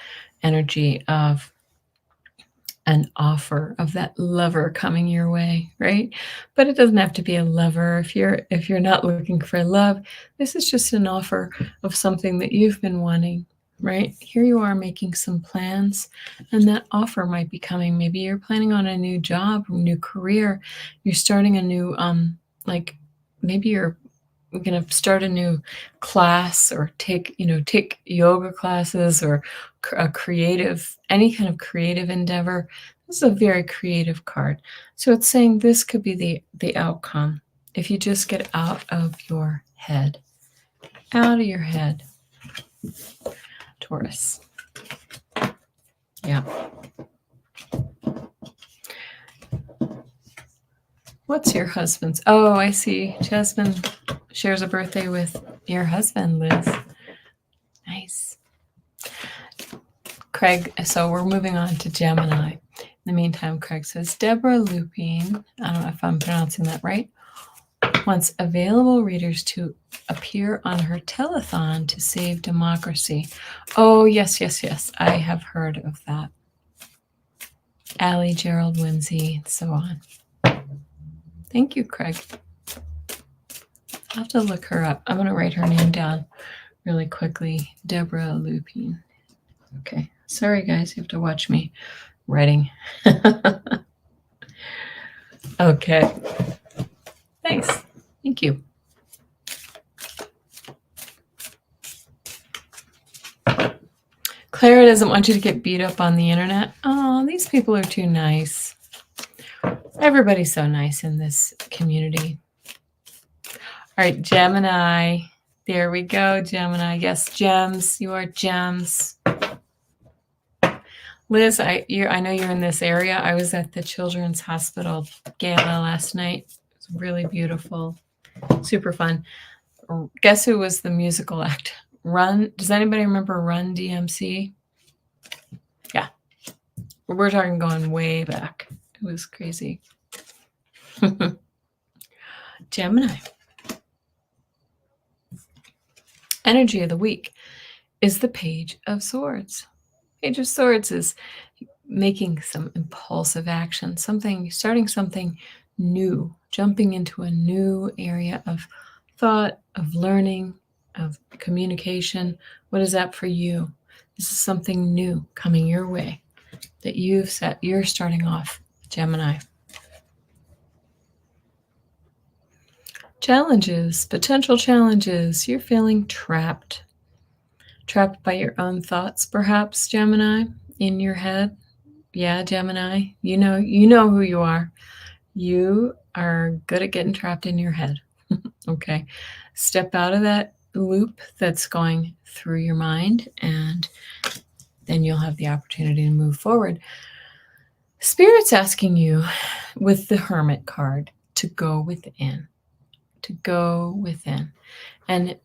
energy of an offer, of that lover coming your way, right? But it doesn't have to be a lover. If you're not looking for love, this is just an offer of something that you've been wanting, right? Here you are making some plans, and that offer might be coming. Maybe you're planning on a new job, a new career. You're starting a new, maybe you're going to start a new class, or take yoga classes, or any kind of creative endeavor. This is a very creative card. So it's saying this could be the outcome if you just get out of your head. Out of your head, Taurus. Yeah. What's your husband's? Oh, I see. Jasmine shares a birthday with your husband, Liz. Nice. Craig, so we're moving on to Gemini. In the meantime, Craig says, Deborah Lupine, I don't know if I'm pronouncing that right, wants available readers to appear on her telethon to save democracy. Oh, yes. I have heard of that. Allie, Gerald, Whimsy, and so on. Thank you, Craig. I'll have to look her up. I'm going to write her name down really quickly. Deborah Lupine. Okay. Sorry, guys. You have to watch me writing. Okay. Thanks. Thank you. Clara doesn't want you to get beat up on the internet. Oh, these people are too nice. Everybody's so nice in this community. All right, Gemini. There we go, Gemini. Yes, gems. You are gems. Liz, I know you're in this area. I was at the Children's Hospital Gala last night. It was really beautiful. Super fun. Guess who was the musical act? Run. Does anybody remember Run DMC? Yeah. We're talking going way back. It was crazy. Gemini. Energy of the week is the Page of Swords. Page of Swords is making some impulsive action, starting something new, jumping into a new area of thought, of learning, of communication. What is that for you? This is something new coming your way that you're starting off, Gemini. Challenges, potential challenges. You're feeling trapped by your own thoughts, perhaps, Gemini, in your head. Yeah, Gemini, you know who you are. You are good at getting trapped in your head. Okay. Step out of that loop that's going through your mind, and then you'll have the opportunity to move forward. Spirit's asking you with the Hermit card to go within. And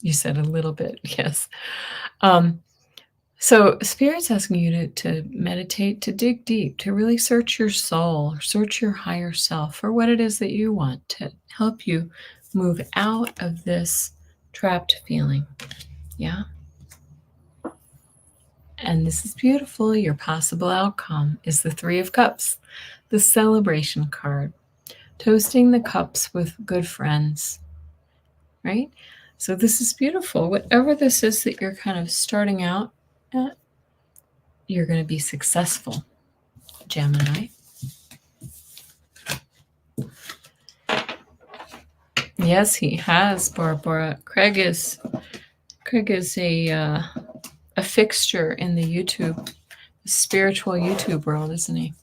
You said a little bit, yes. Um, so Spirit's asking you to meditate, to dig deep, to really search your soul, search your higher self for what it is that you want to help you move out of this trapped feeling. Yeah. And this is beautiful. Your possible outcome is the Three of Cups, the celebration card, toasting the cups with good friends, right? So this is beautiful. Whatever this is that you're kind of starting out at, you're going to be successful, Gemini. Yes, he has, Barbara. Craig is a fixture in the YouTube, spiritual YouTube world, isn't he?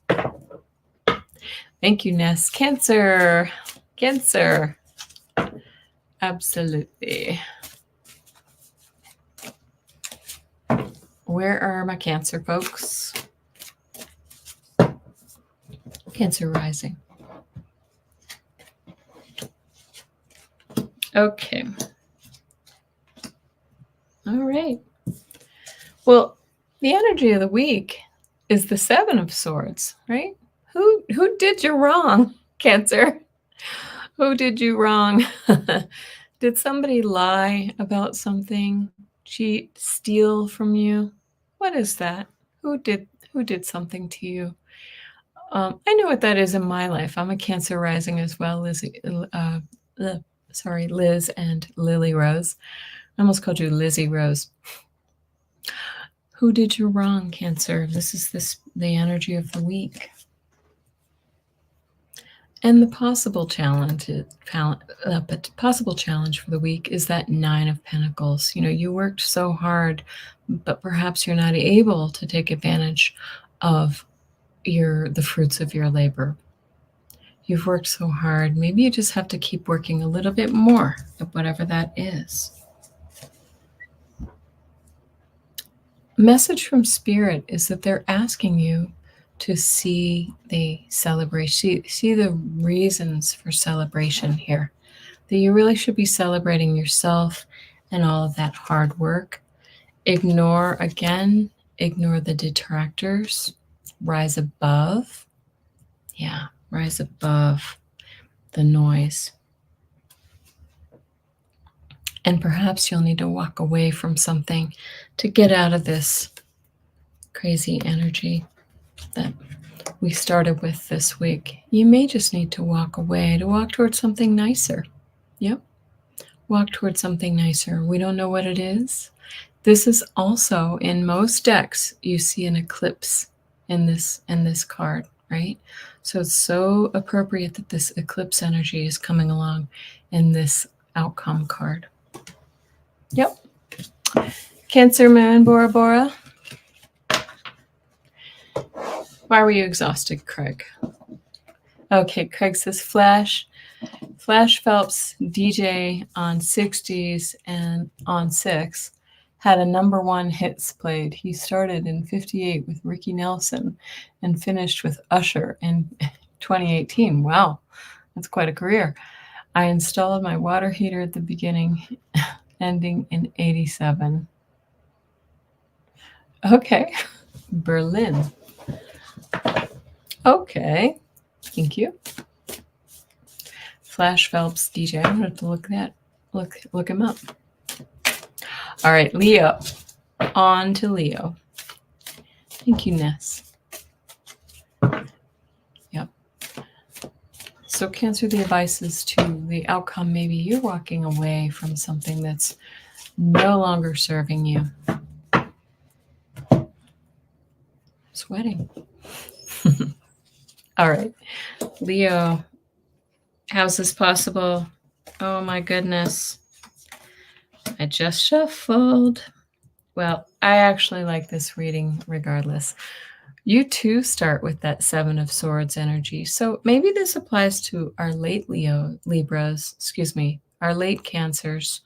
Thank you, Ness. Cancer. Cancer. Absolutely. Where are my Cancer folks? Cancer rising. Okay. All right. Well, the energy of the week is the Seven of Swords, right? Who did you wrong, Cancer? Who did you wrong? Did somebody lie about something? Cheat, steal from you? What is that? Who did something to you? I know what that is in my life. I'm a Cancer rising as well, Lizzie. Liz and Lily Rose. I almost called you Lizzie Rose. Who did you wrong, Cancer? This is the energy of the week. And the possible challenge for the week is that Nine of Pentacles. You know, you worked so hard, but perhaps you're not able to take advantage of the fruits of your labor. You've worked so hard. Maybe you just have to keep working a little bit more at whatever that is. Message from Spirit is that they're asking you to see the celebration, see the reasons for celebration here. That you really should be celebrating yourself and all of that hard work. Ignore the detractors. Rise above. Yeah, rise above the noise. And perhaps you'll need to walk away from something to get out of this crazy energy that we started with this week. You may just need to walk away, to walk towards something nicer. Yep. Walk towards something nicer. We don't know what it is. This is also, in most decks, you see an eclipse in this card, right? So it's so appropriate that this eclipse energy is coming along in this outcome card. Yep. Cancer Moon, Bora Bora. Why were you exhausted, Craig? Okay, Craig says Flash Phelps, DJ on 60s and on 6, had a #1 hits played. He started in 58 with Ricky Nelson and finished with Usher in 2018. Wow, that's quite a career. I installed my water heater at the beginning, ending in 87. Okay, Berlin. Okay, thank you. Flash Phelps DJ. I'm gonna have to look him up. All right, Leo. On to Leo. Thank you, Ness. Yep. So Cancer, the advice is to the outcome. Maybe you're walking away from something that's no longer serving you. Sweating. All right, Leo. How's this possible? Oh my goodness. I just shuffled. Well, I actually like this reading regardless. You too start with that Seven of Swords energy. So maybe this applies to our late our late Cancers,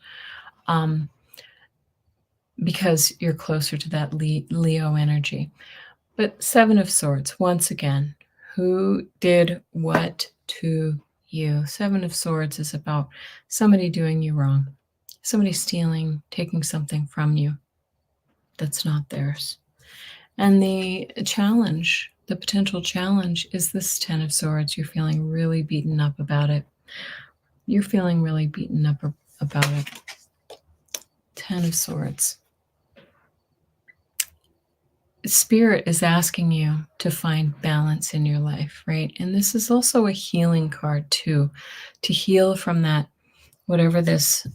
because you're closer to that Leo energy. But Seven of Swords, once again, who did what to you? Seven of Swords is about somebody doing you wrong. Somebody stealing, taking something from you that's not theirs. And the challenge, the potential challenge is this 10 of Swords. You're feeling really beaten up about it. You're feeling really beaten up about it. 10 of Swords. Spirit is asking you to find balance in your life, right? And this is also a healing card too, to heal from that, whatever this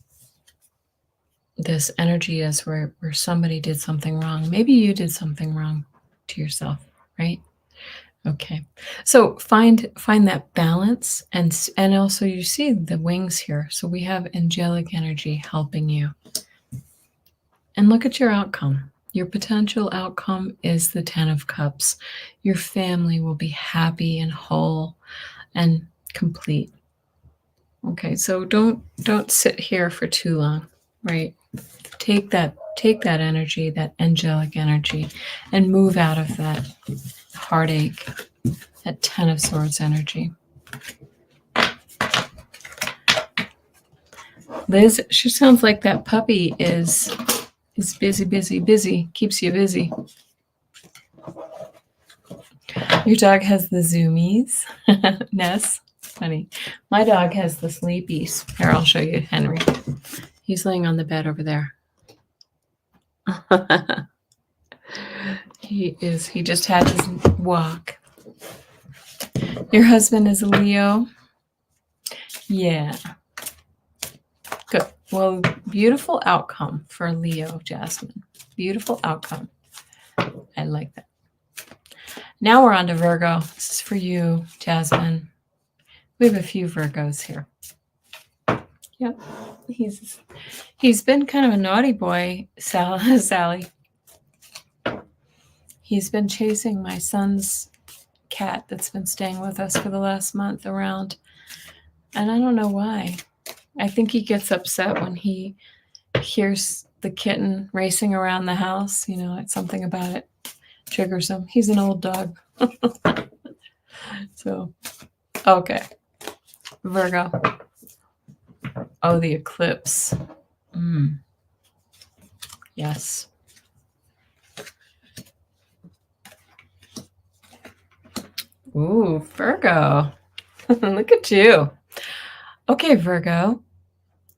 energy is where somebody did something wrong. Maybe you did something wrong to yourself, right? Okay. So find that balance, and also you see the wings here. So we have angelic energy helping you. And look at your outcome. Your potential outcome is the 10 of Cups. Your family will be happy and whole and complete. Okay, so don't sit here for too long, right? Take that energy, that angelic energy, and move out of that heartache, that 10 of Swords energy. Liz, she sounds like that puppy is busy, keeps you busy. Your dog has the zoomies. Ness, funny. My dog has the sleepies. Here, I'll show you Henry. He's laying on the bed over there. He just had his walk. Your husband is a Leo? Yeah. Good. Well, beautiful outcome for Leo, Jasmine. Beautiful outcome. I like that. Now we're on to Virgo. This is for you, Jasmine. We have a few Virgos here. Yep. He's been kind of a naughty boy, Sally. He's been chasing my son's cat that's been staying with us for the last month around. And I don't know why. I think he gets upset when he hears the kitten racing around the house. You know, it's something about it triggers him. He's an old dog. So, okay. Virgo. Oh, the eclipse. Yes. Ooh, Virgo. Look at you. Okay, Virgo.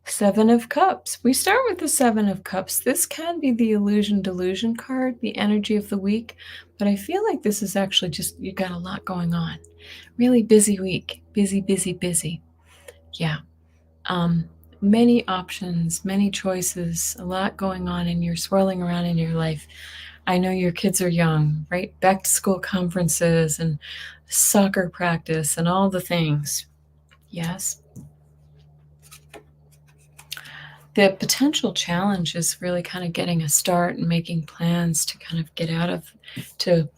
7 of Cups. We start with the 7 of Cups. This can be the illusion delusion card, the energy of the week, but I feel like this is actually just, you got a lot going on. Really busy week. Busy. Yeah. Many options, many choices, a lot going on, and you're swirling around in your life. I know your kids are young, right? Back to school conferences and soccer practice and all the things. Yes. The potential challenge is really kind of getting a start and making plans to kind of get out of, to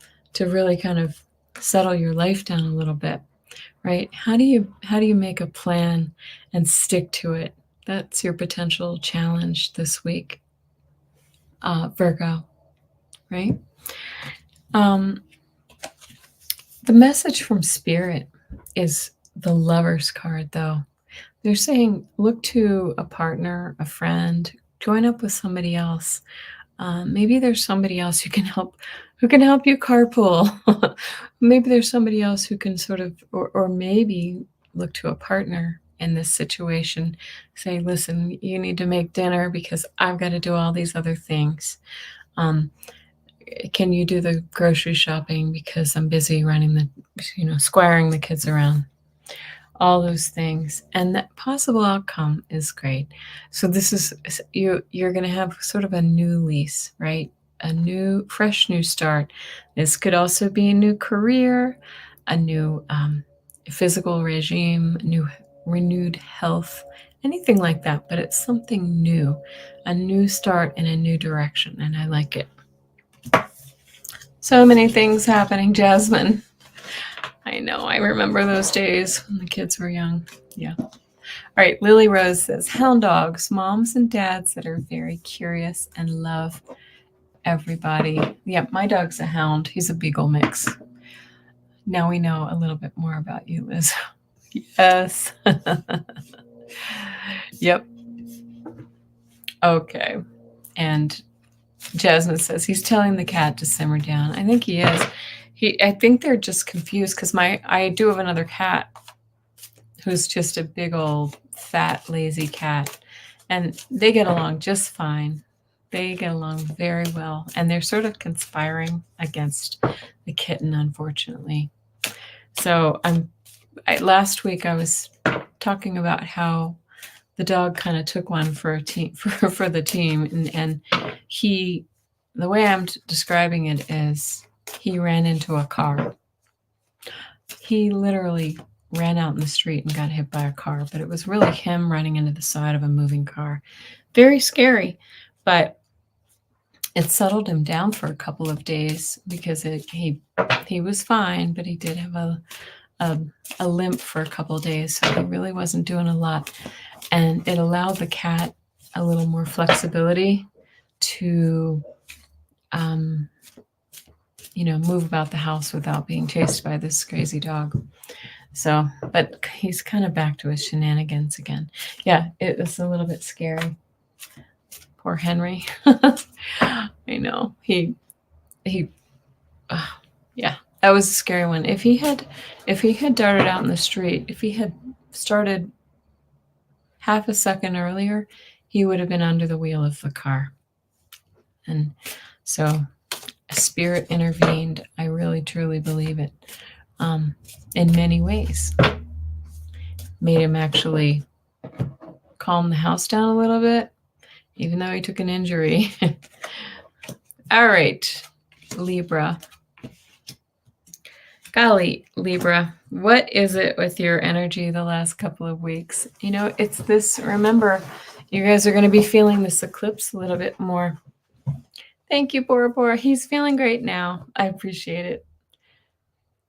really kind of settle your life down a little bit, right? How do you make a plan and stick to it? That's your potential challenge this week, Virgo, right? The message from Spirit is the Lover's card, though. They're saying, look to a partner, a friend, join up with somebody else. Maybe there's somebody else who can help you carpool. Maybe there's somebody else who can sort of, or maybe look to a partner in this situation. Say, listen, you need to make dinner because I've got to do all these other things. Can you do the grocery shopping because I'm busy running squiring the kids around? All those things, and that possible outcome is great. So this is, you're going to have sort of a new lease, right? A new, fresh new start. This could also be a new career, a new physical regime, new renewed health, anything like that. But it's something new, a new start in a new direction, and I like it. So many things happening, Jasmine. I know. I remember those days when the kids were young. Yeah. All right. Lily Rose says, hound dogs, moms and dads that are very curious and love everybody. Yep. My dog's a hound. He's a beagle mix. Now we know a little bit more about you, Liz. Yes. Yep. Okay. And Jasmine says he's telling the cat to simmer down. I think he is. I think they're just confused because I do have another cat who's just a big old fat lazy cat, and they get along just fine. They get along very well, and they're sort of conspiring against the kitten, unfortunately. So last week I was talking about how the dog kind of took one for a team for the team, and the way I'm describing it is he ran into a car. He literally ran out in the street and got hit by a car, but it was really him running into the side of a moving car. Very scary, but it settled him down for a couple of days because he was fine, but he did have a limp for a couple of days, so he really wasn't doing a lot. And it allowed the cat a little more flexibility to move about the house without being chased by this crazy dog. So, but he's kind of back to his shenanigans again. Yeah, it was a little bit scary. Poor Henry. I know. Yeah, that was a scary one. If he had darted out in the street, if he had started half a second earlier, he would have been under the wheel of the car. And so a spirit intervened. I really, truly believe it. In many ways. Made him actually calm the house down a little bit, even though he took an injury. All right, Libra. Golly, Libra, what is it with your energy the last couple of weeks? It's this, remember, you guys are going to be feeling this eclipse a little bit more. Thank you, Bora Bora. He's feeling great now. I appreciate it.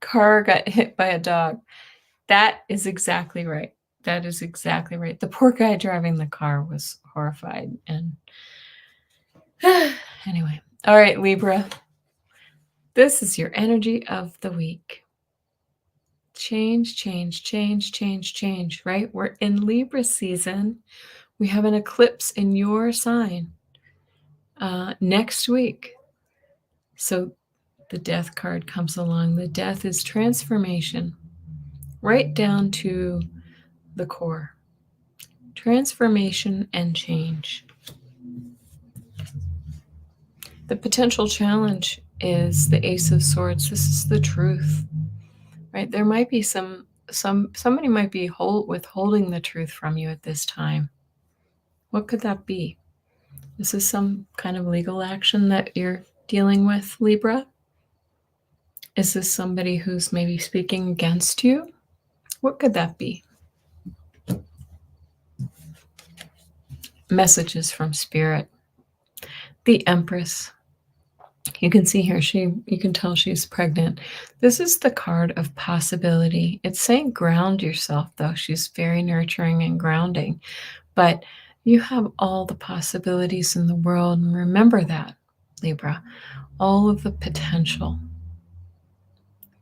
Car got hit by a dog. That is exactly right. That is exactly right. The poor guy driving the car was horrified. And anyway, all right, Libra. This is your energy of the week. Change, change, change, change, change, right? We're in Libra season. We have an eclipse in your sign next week. So the death card comes along. The death is transformation, right down to the core. Transformation and change. The potential challenge is the Ace of Swords. This is the truth, right? There might be somebody might be withholding the truth from you at this time. What could that be? This is some kind of legal action that you're dealing with, Libra? Is this somebody who's maybe speaking against you? What could that be? Messages from Spirit. The Empress. You can see here, you can tell she's pregnant. This is the card of possibility. It's saying ground yourself, though. She's very nurturing and grounding. But you have all the possibilities in the world. And remember that, Libra. All of the potential.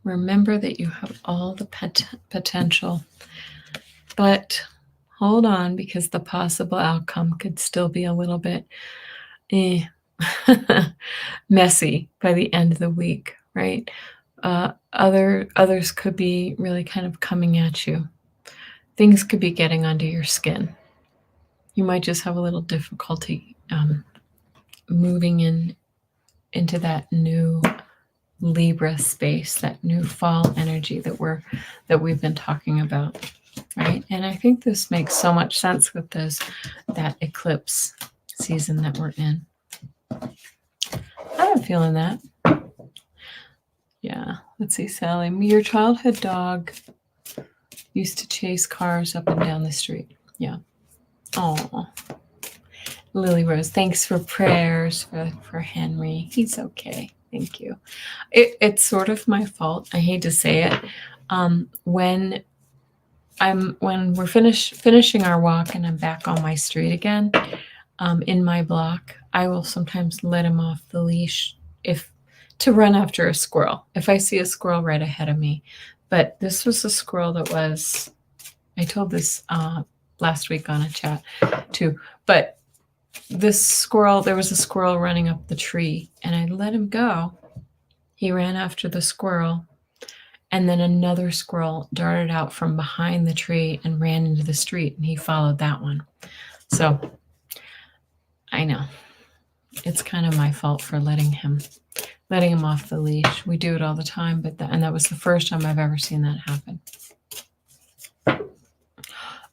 Remember that you have all the potential. But hold on, because the possible outcome could still be a little bit messy by the end of the week, right? Others could be really kind of coming at you. Things could be getting under your skin. You might just have a little difficulty moving into that new Libra space, that new fall energy that we've been talking about, right? And I think this makes so much sense with that eclipse season that we're in. I'm feeling that. Yeah, let's see, Sally. Your childhood dog used to chase cars up and down the street. Yeah. Oh, Lily Rose, thanks for prayers for Henry. He's okay. Thank you. It's sort of my fault. I hate to say it. When we're finishing our walk and I'm back on my street again, in my block, I will sometimes let him off the leash to run after a squirrel if I see a squirrel right ahead of me. But this was a squirrel I told this last week on a chat too, but this squirrel, there was a squirrel running up the tree, and I let him go. He ran after the squirrel, and then another squirrel darted out from behind the tree and ran into the street, and he followed that one. So I know it's kind of my fault for letting him off the leash. We do it all the time, but that was the first time I've ever seen that happen.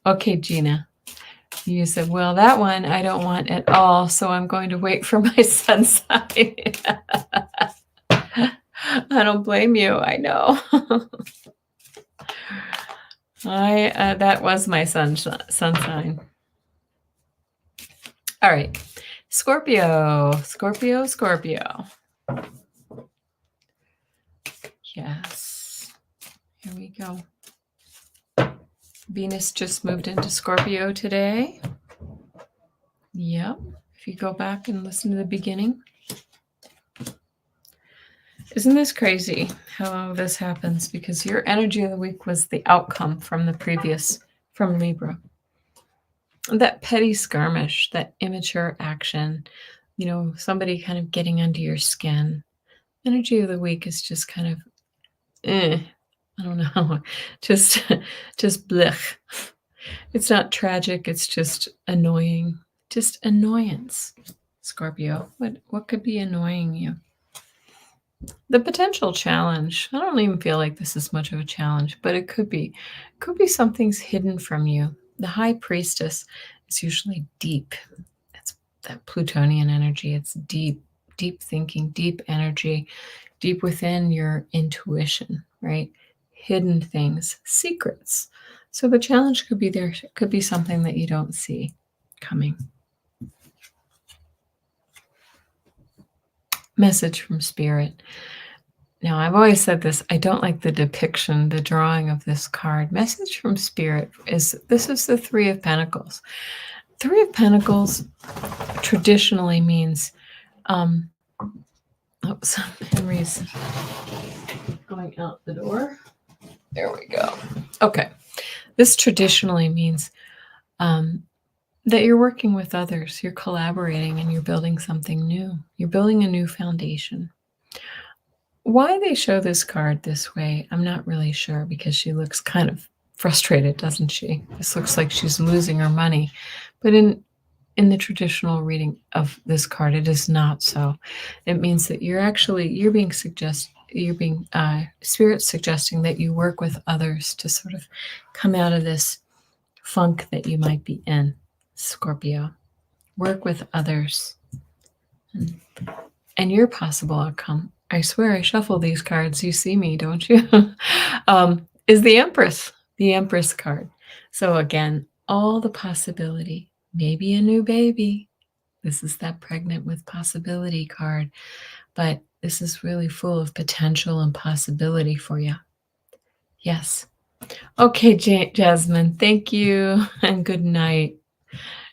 Okay, Gina, you said, well, that one I don't want at all, so I'm going to wait for my sun sign. I don't blame you. I know. That was my sun sign. All right, Scorpio. Yes. Here we go. Venus just moved into Scorpio today. Yep. If you go back and listen to the beginning. Isn't this crazy how this happens? Because your energy of the week was the outcome from the previous, from Libra. That petty skirmish, that immature action, somebody kind of getting under your skin. Energy of the week is just kind of, I don't know, just blech. It's not tragic. It's just annoying. Just annoyance. Scorpio, what could be annoying you? The potential challenge. I don't even feel like this is much of a challenge, but it could be. It could be something's hidden from you. The high priestess is usually deep. It's that Plutonian energy. It's deep thinking, deep energy, deep within your intuition, right? Hidden things, secrets. So the challenge could be there. It could be something that you don't see coming. Message from Spirit. Now, I've always said this. I don't like the depiction, the drawing of this card. Message from Spirit is, this is the Three of Pentacles. Three of Pentacles traditionally means, Henry's going out the door. There we go. Okay. This traditionally means that you're working with others, you're collaborating, and you're building something new. You're building a new foundation. Why they show this card this way, I'm not really sure, because she looks kind of frustrated, doesn't she? This looks like she's losing her money. But in the traditional reading of this card, it is not so. It means that you're being Spirit suggesting that you work with others to sort of come out of this funk that you might be in. Scorpio, work with others and your possible outcome. I swear I shuffle these cards. You see me, don't you? Is the Empress card. So again, all the possibility, maybe a new baby. This is that pregnant with possibility card, but this is really full of potential and possibility for you. Yes. Okay, Jasmine, thank you and good night.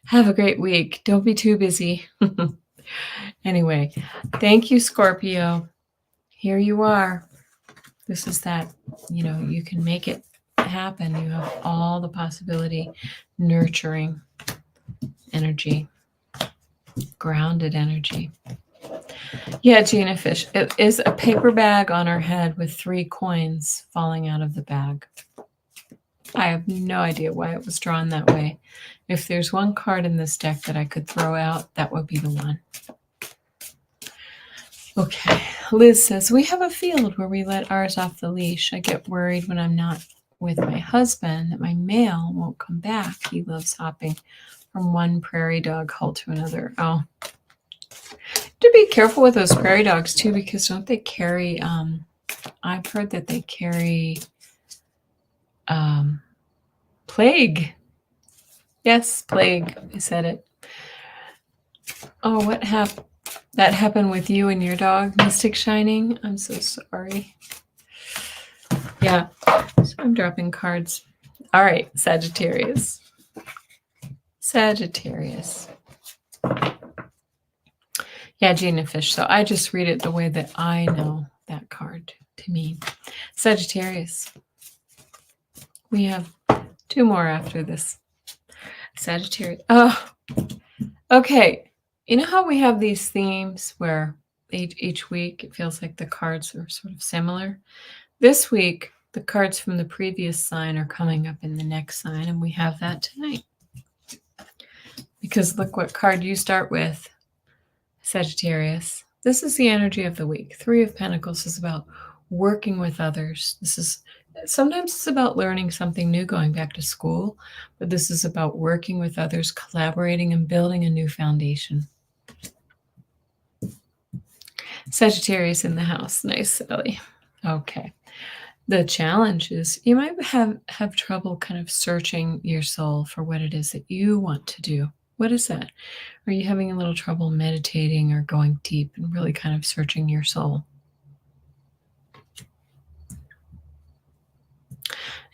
Have a great week. Don't be too busy. Anyway, thank you, Scorpio. Here you are. This is that, you can make it happen. You have all the possibility, nurturing energy, grounded energy. Yeah, Gina Fish. It is a paper bag on her head with 3 coins falling out of the bag. I have no idea why it was drawn that way. If there's one card in this deck that I could throw out, that would be the one. Okay, Liz says, we have a field where we let ours off the leash. I get worried when I'm not with my husband that my mail won't come back. He loves hopping from one prairie dog hole to another. Oh, to be careful with those prairie dogs too, because don't they carry, I've heard that they carry plague. Yes, plague. I said it. Oh, what happened? That happened with you and your dog, Mystic Shining? I'm so sorry. Yeah, so I'm dropping cards. All right, Sagittarius. Yeah, Gina Fish. So I just read it the way that I know that card to mean. Sagittarius. We have 2 more after this. Sagittarius. Oh, Okay. You know how we have these themes where each week it feels like the cards are sort of similar? This week, the cards from the previous sign are coming up in the next sign, and we have that tonight. Because look what card you start with, Sagittarius. This is the energy of the week. Three of Pentacles is about working with others. Sometimes it's about learning something new, going back to school, but this is about working with others, collaborating, and building a new foundation. Sagittarius in the house. Nice, Sally. Okay. The challenge is you might have trouble kind of searching your soul for what it is that you want to do. What is that? Are you having a little trouble meditating or going deep and really kind of searching your soul?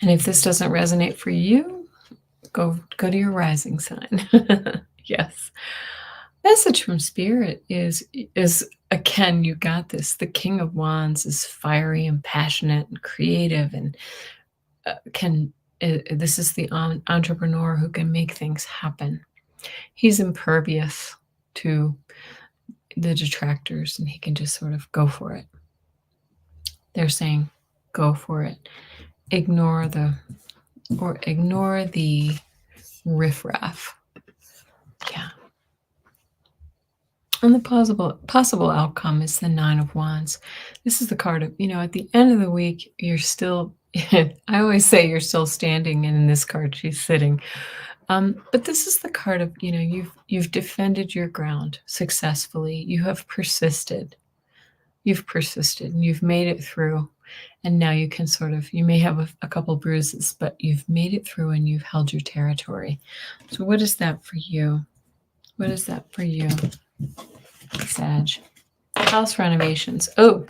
And if this doesn't resonate for you, go to your rising sign. Yes. Message from Spirit is again, you got this. The King of Wands is fiery and passionate and creative and this is the entrepreneur who can make things happen. He's impervious to the detractors and he can just sort of go for it. They're saying, go for it. Ignore the riffraff. Yeah. And the possible outcome is the Nine of Wands. This is the card of, at the end of the week, you're still, I always say you're still standing, and in this card, she's sitting. But this is the card of, you've defended your ground successfully. You have persisted. You've persisted and you've made it through. And now you can you may have a couple bruises, but you've made it through and you've held your territory. So what is that for you? What is that for you, Sag? House renovations. Oh,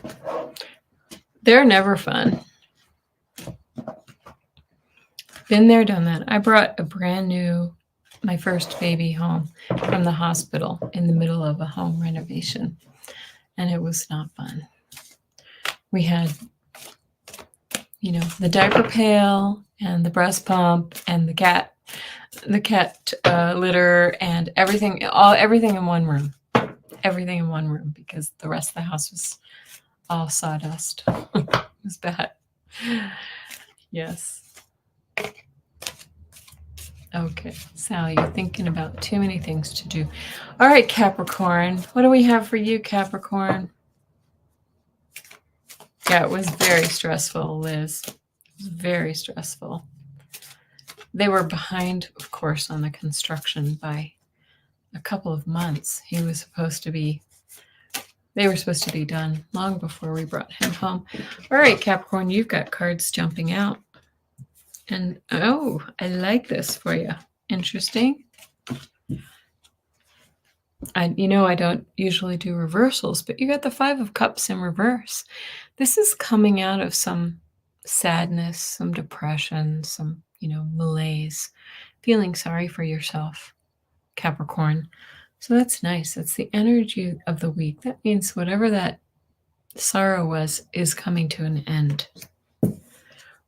they're never fun. Been there, done that. I brought my first baby home from the hospital in the middle of a home renovation, and it was not fun. We had, the diaper pail and the breast pump and the cat litter and everything in one room. Everything in one room because the rest of the house was all sawdust. It was bad. Yes. Okay, Sally, you're thinking about too many things to do. All right, Capricorn. What do we have for you, Capricorn? Yeah, it was very stressful, Liz. It was very stressful. They were behind, of course, on the construction by a couple of months. They were supposed to be done long before we brought him home. All right, Capricorn, you've got cards jumping out. And, oh, I like this for you. Interesting. I don't usually do reversals, but you got the Five of Cups in reverse. This is coming out of some sadness, some depression, some, malaise, feeling sorry for yourself, Capricorn. So that's nice. That's the energy of the week. That means whatever that sorrow was is coming to an end.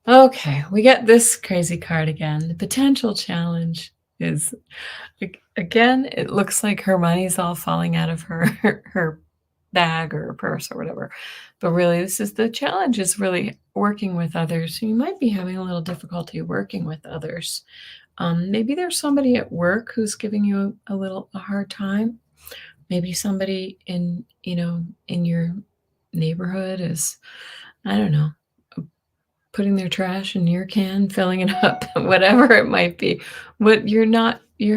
Okay, we get this crazy card again. The potential challenge is, again, it looks like her money's all falling out of her bag or her purse or whatever. But really, the challenge is really working with others. You might be having a little difficulty working with others. Maybe there's somebody at work who's giving you a hard time. Maybe somebody in your neighborhood is, I don't know, putting their trash in your can, filling it up, whatever it might be. But you're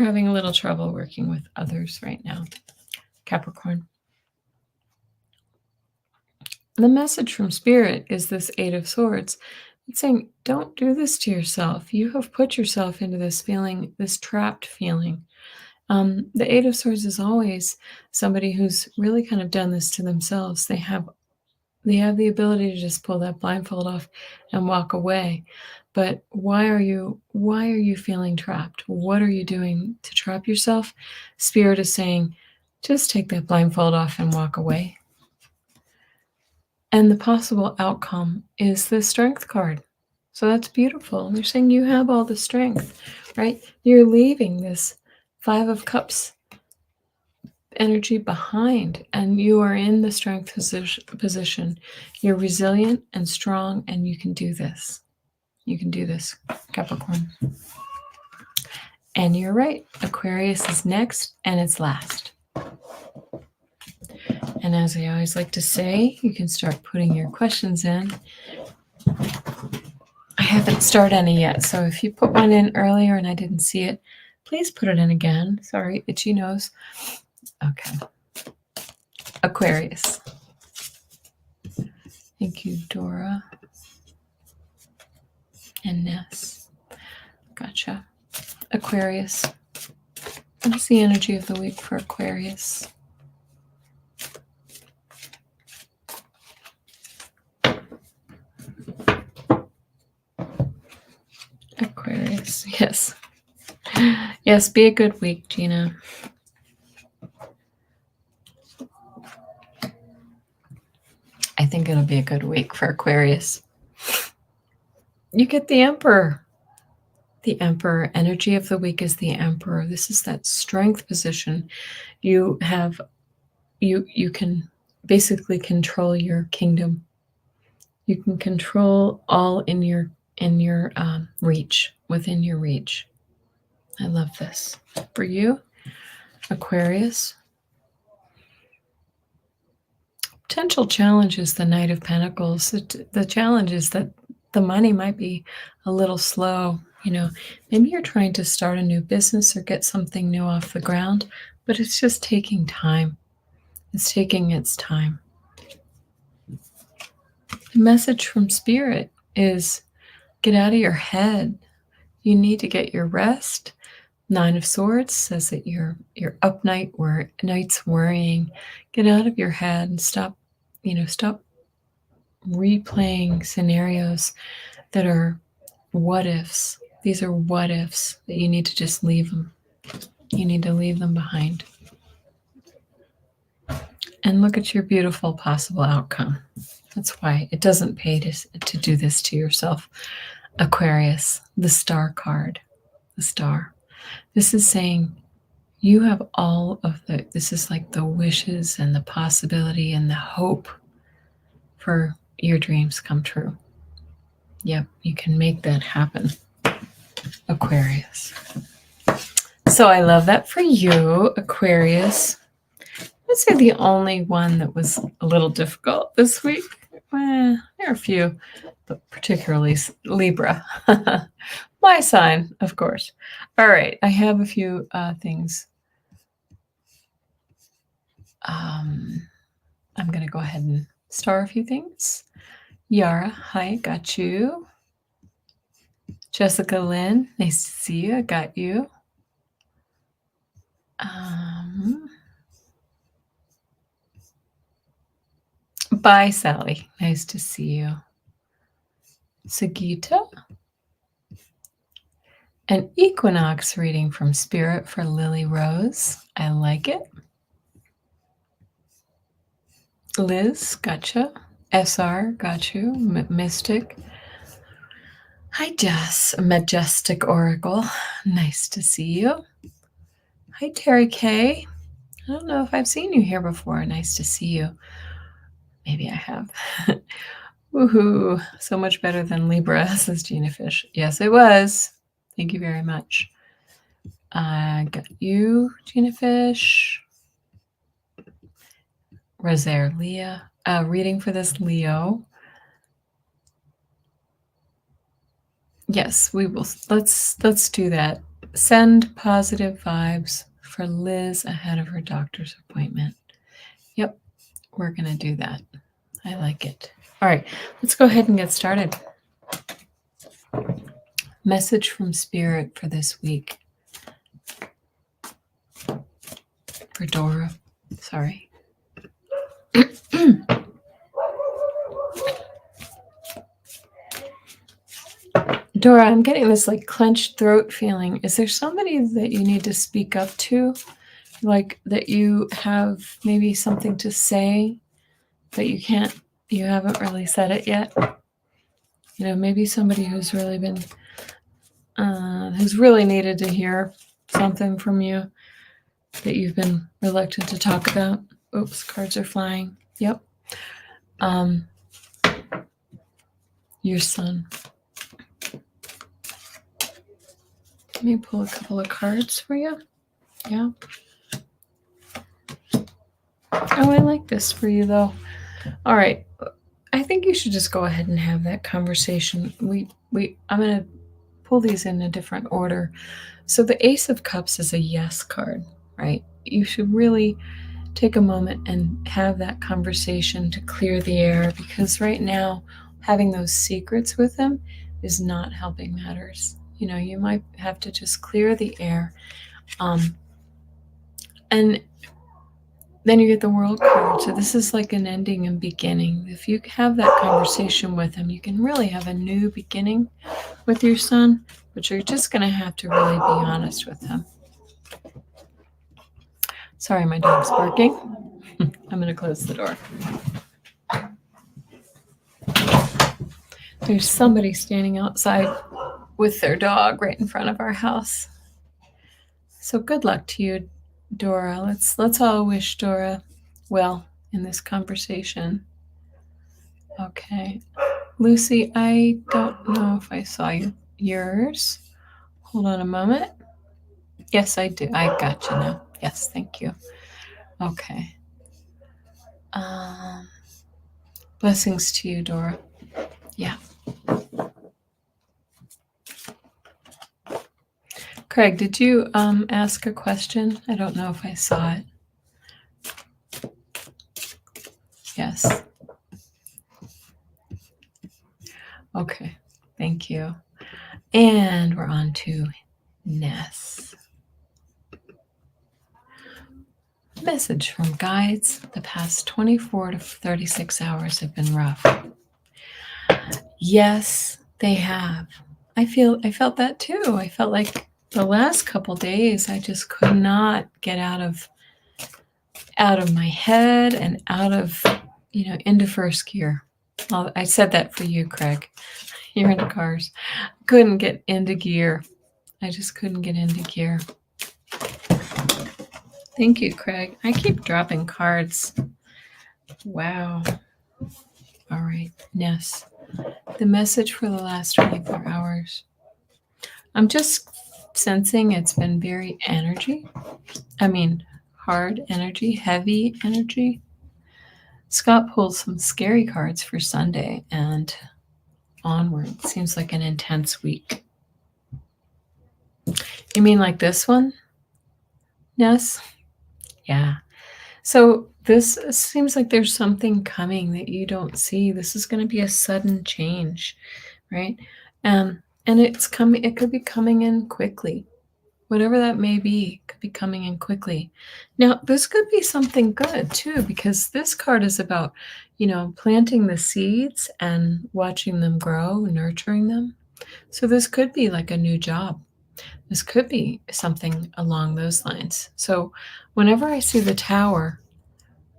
having a little trouble working with others right now, Capricorn. The message from Spirit is this Eight of Swords. It's saying, don't do this to yourself. You have put yourself into this feeling, this trapped feeling. The Eight of Swords is always somebody who's really kind of done this to themselves. They have the ability to just pull that blindfold off and walk away. But why are you feeling trapped? What are you doing to trap yourself? Spirit is saying, just take that blindfold off and walk away. And the possible outcome is the Strength card. So that's beautiful. They're saying you have all the strength, right? You're leaving this Five of Cups energy behind, and you are in the strength position. You're resilient and strong, and you can do this. You can do this, Capricorn. And you're right. Aquarius is next, and it's last. And as I always like to say, you can start putting your questions in. I haven't started any yet, so if you put one in earlier and I didn't see it, please put it in again. Sorry, itchy nose. Okay. Aquarius. Thank you, Dora and Ness. Gotcha. Aquarius. What is the energy of the week for Aquarius? Aquarius, yes. Yes, be a good week, Gina. I think it'll be a good week for Aquarius. You get the Emperor. The Emperor. Energy of the week is the Emperor. This is that strength position. You have, you can basically control your kingdom. You can control all in your reach, within your reach. I love this. For you, Aquarius. Potential challenge is the Knight of Pentacles. The challenge is that the money might be a little slow. You know, maybe you're trying to start a new business or get something new off the ground, but it's just taking time. It's taking its time. The message from Spirit is get out of your head. You need to get your rest. Nine of Swords says that you're up nights worrying. Get out of your head and stop replaying scenarios that are what ifs. These are what ifs that you need to just leave them. You need to leave them behind. And look at your beautiful possible outcome. That's why it doesn't pay to do this to yourself. Aquarius, the Star card, the Star. This is saying you have all of this is like the wishes and the possibility and the hope for your dreams come true. Yep, you can make that happen, Aquarius. So I love that for you, Aquarius. I'd say the only one that was a little difficult this week, there are a few, but particularly Libra. My sign, of course. All right, I have a few things. I'm going to go ahead and star a few things. Yara, hi, got you. Jessica Lynn, nice to see you. I got you. Bye, Sally. Nice to see you. Sagita. An Equinox reading from Spirit for Lily Rose. I like it. Liz, gotcha. SR, got you. Mystic. Hi, Jess. Majestic Oracle. Nice to see you. Hi, Terry K. I don't know if I've seen you here before. Nice to see you. Maybe I have. Woohoo. So much better than Libra, says Gina Fish. Yes, it was. Thank you very much. I got you, Gina Fish. Rosaire Leah. Reading for this Leo. Yes, we will. Let's do that. Send positive vibes for Liz ahead of her doctor's appointment. Yep, we're going to do that. I like it. All right, let's go ahead and get started. Message from Spirit for this week. For Dora. Sorry. Dora, I'm getting this like clenched throat feeling. Is there somebody that you need to speak up to? Like that you have maybe something to say, but you haven't really said it yet? You know, maybe somebody who's really who's really needed to hear something from you. that you've been reluctant to talk about? Oops, cards are flying. Yep. Your son. Let me pull a couple of cards for you. Yeah. Oh, I like this for you, though. All right. I think you should just go ahead and have that conversation. I'm going to pull these in a different order. So the Ace of Cups is a yes card, right? You should really take a moment and have that conversation to clear the air, because right now having those secrets with him is not helping matters. You know, you might have to just clear the air. And then you get the World card. So this is like an ending and beginning. If you have that conversation with him, you can really have a new beginning with your son, but you're just going to have to really be honest with him. Sorry, my dog's barking. I'm going to close the door. There's somebody standing outside with their dog right in front of our house. So good luck to you, Dora. Let's all wish Dora well in this conversation. Okay. Lucy, I don't know if I saw yours. Hold on a moment. Yes, I do. I got you now. Yes, thank you. Okay. Blessings to you, Dora. Yeah. Craig, did you ask a question? I don't know if I saw it. Yes. Okay. Thank you. And we're on to Ness. Message from guides. The past 24 to 36 hours have been rough. Yes, they have. I felt that too. I felt like the last couple days I just could not get out of my head and out of, into first gear. Well, I said that for you, Craig. You're into cars. Couldn't get into gear. I just couldn't get into gear. Thank you, Craig. I keep dropping cards. Wow. All right. Ness. The message for the last 24 hours. I'm just sensing it's been very hard energy, heavy energy. Scott pulled some scary cards for Sunday and onward. Seems like an intense week. You mean like this one? Yes? Yeah. So this seems like there's something coming that you don't see. This is going to be a sudden change, right? And it's coming. It could be coming in quickly. Whatever that may be, could be coming in quickly. Now, this could be something good too, because this card is about, planting the seeds and watching them grow, nurturing them. So this could be like a new job. This could be something along those lines. So whenever I see the Tower,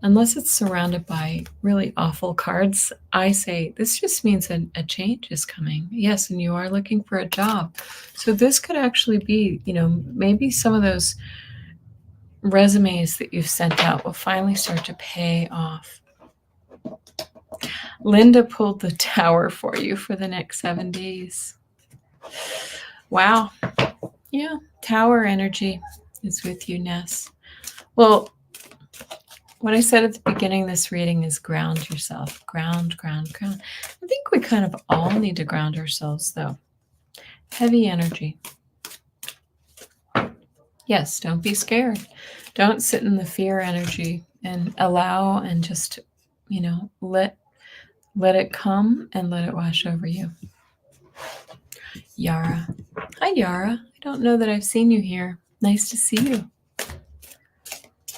unless it's surrounded by really awful cards, I say this just means a change is coming. Yes, and you are looking for a job. So this could actually be, maybe some of those resumes that you've sent out will finally start to pay off. Linda pulled the Tower for you for the next 7 days. Wow. Yeah, Tower energy is with you, Ness. Well, what I said at the beginning of this reading is ground yourself. Ground. I think we kind of all need to ground ourselves, though. Heavy energy. Yes, don't be scared. Don't sit in the fear energy and allow and just, let it come and let it wash over you. Yara. Hi, Yara. I don't know that I've seen you here. Nice to see you.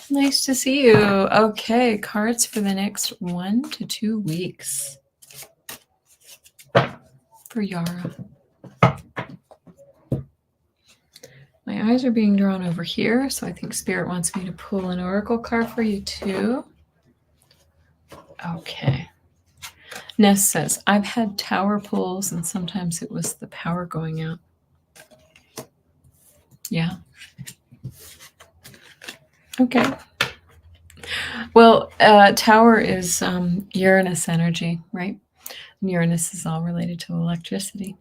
Nice to see you. Okay, cards for the next 1 to 2 weeks for Yara. My eyes are being drawn over here, so I think Spirit wants me to pull an oracle card for you too. Okay. Ness says, I've had Tower pulls, and sometimes it was the power going out. Yeah. Okay. Well, Tower is Uranus energy, right? Uranus is all related to electricity.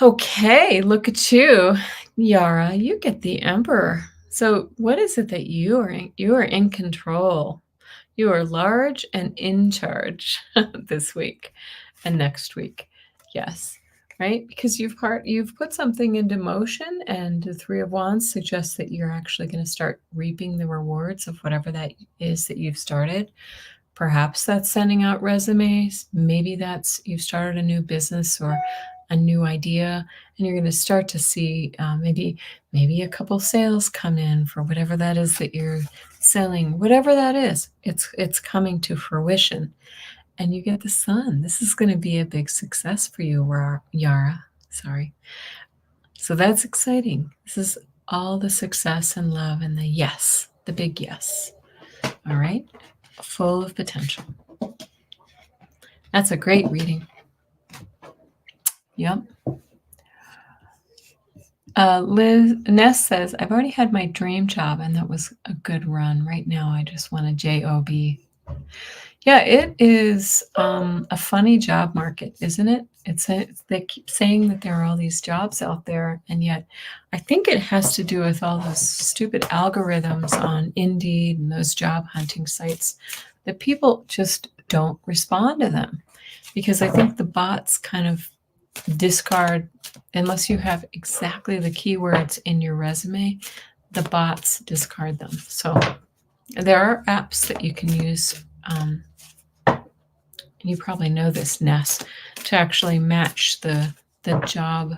Okay, look at you, Yara. You get the Emperor. So, what is it that you are in? You are in control. You are large and in charge this week and next week. Yes, right? Because you've put something into motion, and the Three of Wands suggests that you're actually going to start reaping the rewards of whatever that is that you've started. Perhaps that's sending out resumes. Maybe that's you've started a new business or a new idea, and you're going to start to see maybe a couple sales come in for whatever that is that you're selling. Whatever that is, it's coming to fruition, and you get the Sun. This is going to be a big success for you, Yara. Sorry. So that's exciting. This is all the success and love and the yes, the big yes. All right. Full of potential. That's a great reading. Yep. Ness says, I've already had my dream job and that was a good run. Right now, I just want a job. Yeah, it is a funny job market, isn't it? They keep saying that there are all these jobs out there, and yet I think it has to do with all those stupid algorithms on Indeed and those job hunting sites that people just don't respond to them, because I think the bots kind of discard, unless you have exactly the keywords in your resume, the bots discard them. So there are apps that you can use. You probably know this, Ness, to actually match the job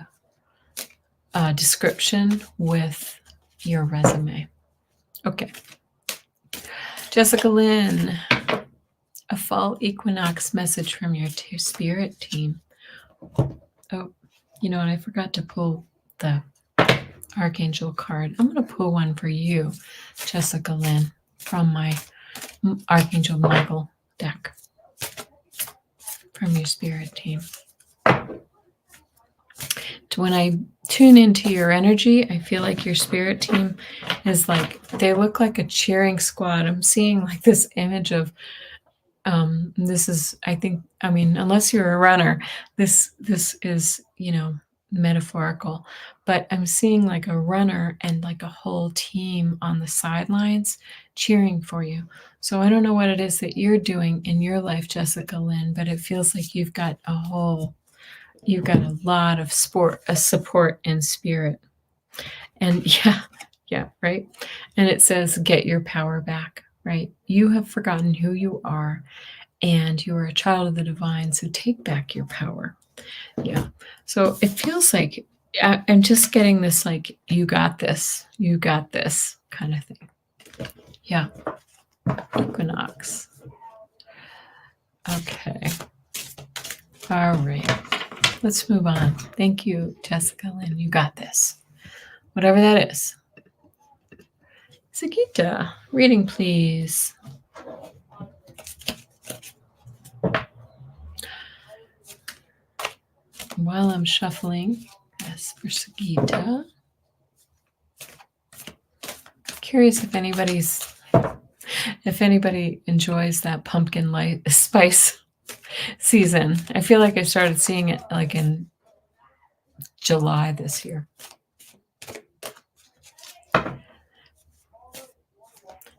description with your resume. Okay. Jessica Lynn, a fall equinox message from your spirit team. Oh, you know what? I forgot to pull the Archangel card. I'm going to pull one for you, Jessica Lynn, from my Archangel Michael deck from your spirit team. When I tune into your energy, I feel like your spirit team is like, they look like a cheering squad. I'm seeing like this image of, this is, I mean, unless you're a runner, this is, metaphorical, but I'm seeing like a runner and like a whole team on the sidelines cheering for you. So I don't know what it is that you're doing in your life, Jessica Lynn, but it feels like you've got a lot of support in spirit. And yeah, right. And it says, get your power back, right? You have forgotten who you are, and you are a child of the divine. So take back your power. Yeah. So it feels like I'm just getting this, like, you got this kind of thing. Yeah. Equinox. Okay. All right. Let's move on. Thank you, Jessica Lynn. You got this. Whatever that is. Sagita, reading, please. While I'm shuffling, yes, for Sagita. Curious if anybody enjoys that pumpkin light spice season. I feel like I started seeing it like in July this year.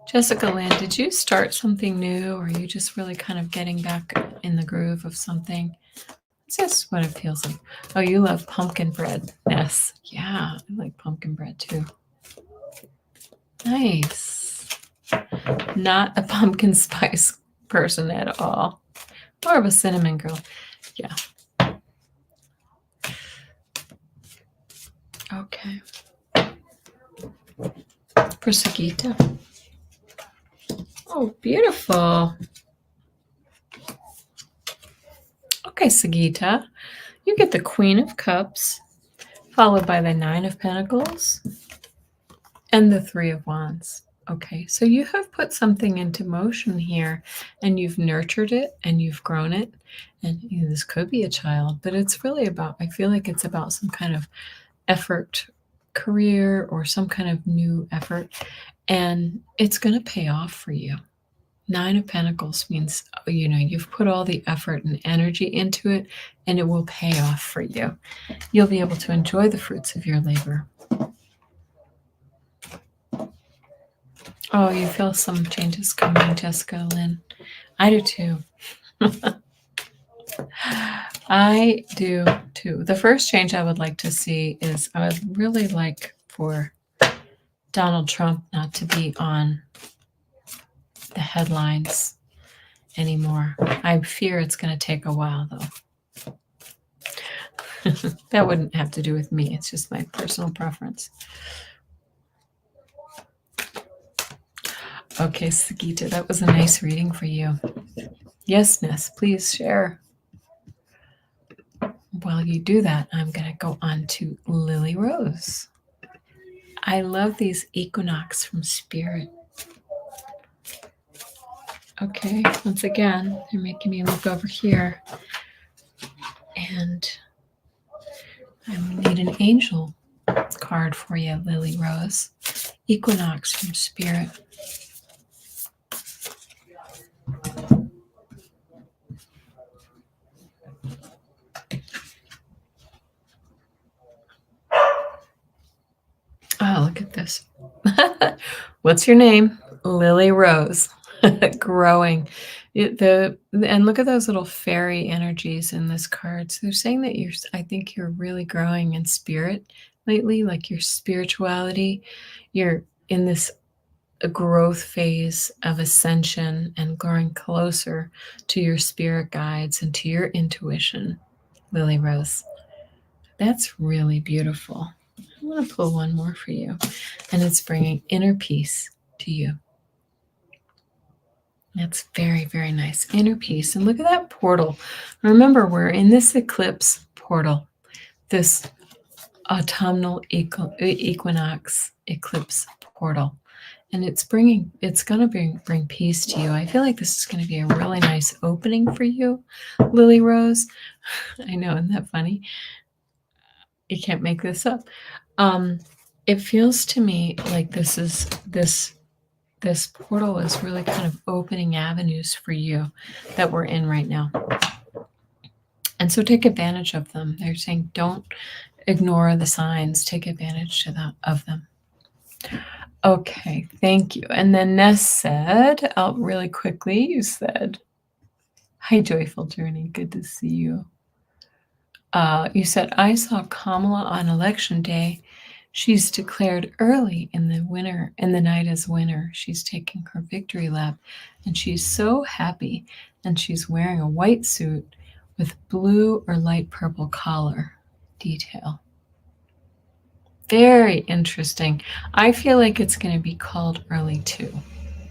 Jessica Lynn, did you start something new, or are you just really kind of getting back in the groove of something? It's just what it feels like. Oh, you love pumpkin bread. Yes. Yeah, I like pumpkin bread too. Nice. Not a pumpkin spice person at all. More of a cinnamon girl. Yeah. Okay. For Sagita. Oh, beautiful. Okay, Sagita. You get the Queen of Cups, followed by the Nine of Pentacles, and the Three of Wands. Okay, so you have put something into motion here, and you've nurtured it, and you've grown it, and this could be a child, but it's really about, I feel like it's about some kind of effort career or some kind of new effort, and it's going to pay off for you. Nine of Pentacles means, you've put all the effort and energy into it, and it will pay off for you. You'll be able to enjoy the fruits of your labor. Oh, you feel some changes coming, Jessica Lynn. I do too. I do too. The first change I would like to see is I would really like for Donald Trump not to be on the headlines anymore. I fear it's going to take a while, though. That wouldn't have to do with me. It's just my personal preference. Okay, Sagita, that was a nice reading for you. Yes, Ness, please share. While you do that, I'm going to go on to Lily Rose. I love these Equinox from Spirit. Okay, once again, they're making me look over here. And I need an angel card for you, Lily Rose. Equinox from Spirit. Oh, look at this. What's your name? Lily Rose. Growing. And look at those little fairy energies in this card. So they're saying that I think you're really growing in spirit lately, like your spirituality. You're in this growth phase of ascension and growing closer to your spirit guides and to your intuition, Lily Rose. That's really beautiful. I'm going to pull one more for you, and it's bringing inner peace to you. That's very, very nice. Inner peace. And look at that portal. Remember, we're in this eclipse portal, this autumnal equinox eclipse portal. And it's going to bring peace to you. I feel like this is going to be a really nice opening for you, Lily Rose. I know, isn't that funny? You can't make this up. It feels to me like this portal is really kind of opening avenues for you that we're in right now. And so take advantage of them. They're saying don't ignore the signs. Take advantage of them. Okay, thank you. And then Ness said, really quickly, you said, hi, Joyful Journey. Good to see you. You said, I saw Kamala on election day. She's declared early in the night as winner. She's taking her victory lap, and she's so happy. And she's wearing a white suit with blue or light purple collar detail. Very interesting. I feel like it's going to be called early too.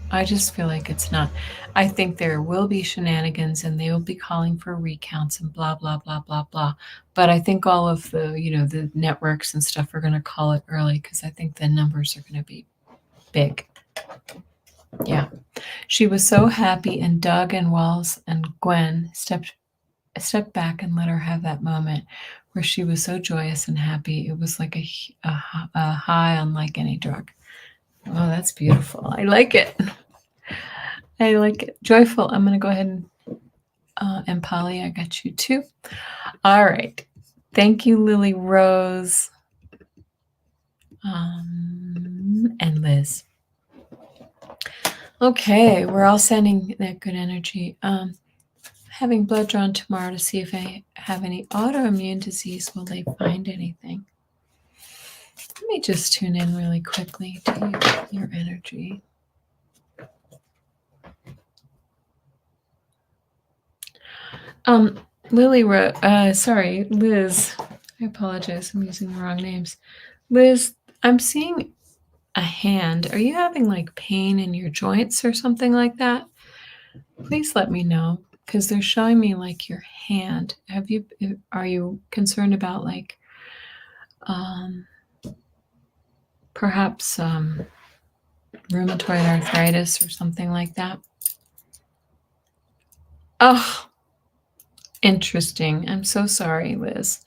I just feel like it's not. I think there will be shenanigans and they will be calling for recounts and blah, blah, blah, blah, blah. But I think all of the, the networks and stuff are going to call it early because I think the numbers are going to be big. Yeah. She was so happy, and Doug and Wells and Gwen stepped back and let her have that moment where she was so joyous and happy. It was like a high unlike any drug. Oh, that's beautiful. I like it. I like it. Joyful. I'm going to go ahead and Polly, I got you too. All right. Thank you, Lily Rose. And Liz. Okay, we're all sending that good energy. Having blood drawn tomorrow to see if I have any autoimmune disease. Will they find anything? Let me just tune in really quickly to your energy. Liz. I apologize. I'm using the wrong names. Liz, I'm seeing a hand. Are you having like pain in your joints or something like that? Please let me know, because they're showing me like your hand. Are you concerned about like perhaps rheumatoid arthritis or something like that? Oh, Interesting. I'm so sorry, Liz.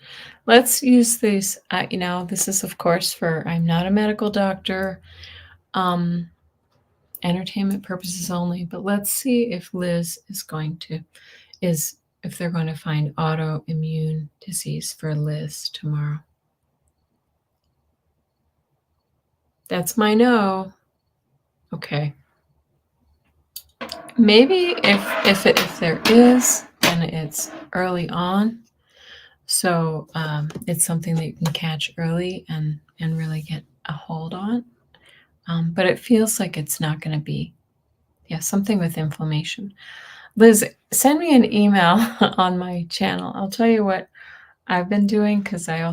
Let's use these, this is, of course, I'm not a medical doctor, entertainment purposes only, but let's see if Liz if they're going to find autoimmune disease for Liz tomorrow. That's my no. Okay. Maybe if there is, then it's early on. So it's something that you can catch early and really get a hold on. But it feels like it's not going to be, something with inflammation. Liz, send me an email on my channel. I'll tell you what I've been doing, because I'm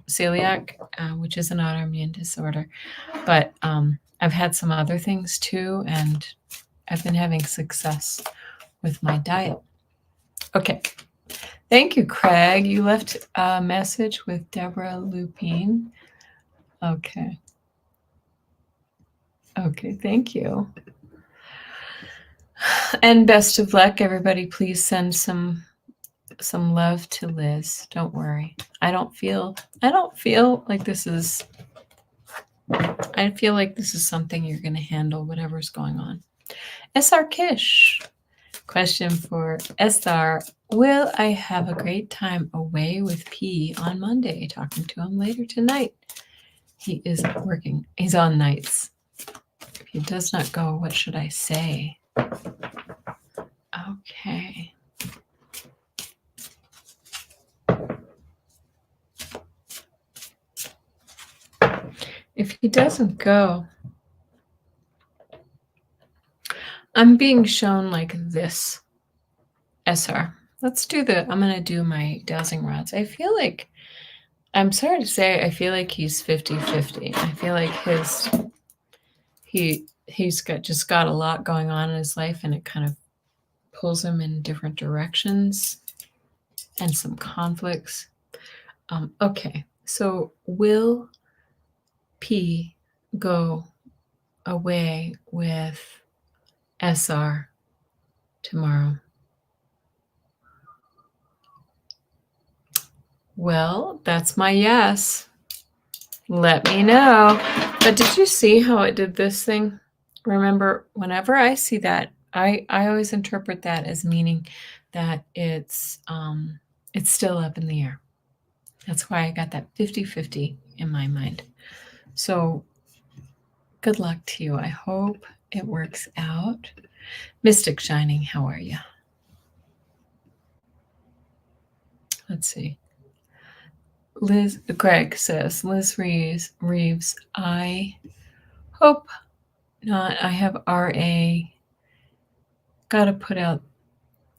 celiac, which is an autoimmune disorder, but I've had some other things too, and I've been having success with my diet. Okay. Thank you, Craig. You left a message with Deborah Lupine. Okay. Okay, thank you. And best of luck, everybody. Please send some love to Liz. Don't worry. I feel like this is something you're going to handle, whatever's going on. SR Kish. Question for SR. Will I have a great time away with P on Monday? Talking to him later tonight. He is working. He's on nights. If he does not go, what should I say? Okay. If he doesn't go, I'm being shown like this. SR. I'm going to do my dowsing rods. I'm sorry to say, I feel like he's 50-50. I feel like he's got a lot going on in his life, and it kind of pulls him in different directions and some conflicts. Okay, so will P go away with SR tomorrow? Well, that's my yes. Let me know. But did you see how it did this thing? Remember, whenever I see that, I always interpret that as meaning that it's still up in the air. That's why I got that 50-50 in my mind. So good luck to you. I hope it works out. Mystic Shining, how are you? Let's see. Greg says, Liz Reeves, I hope not. I have RA. Gotta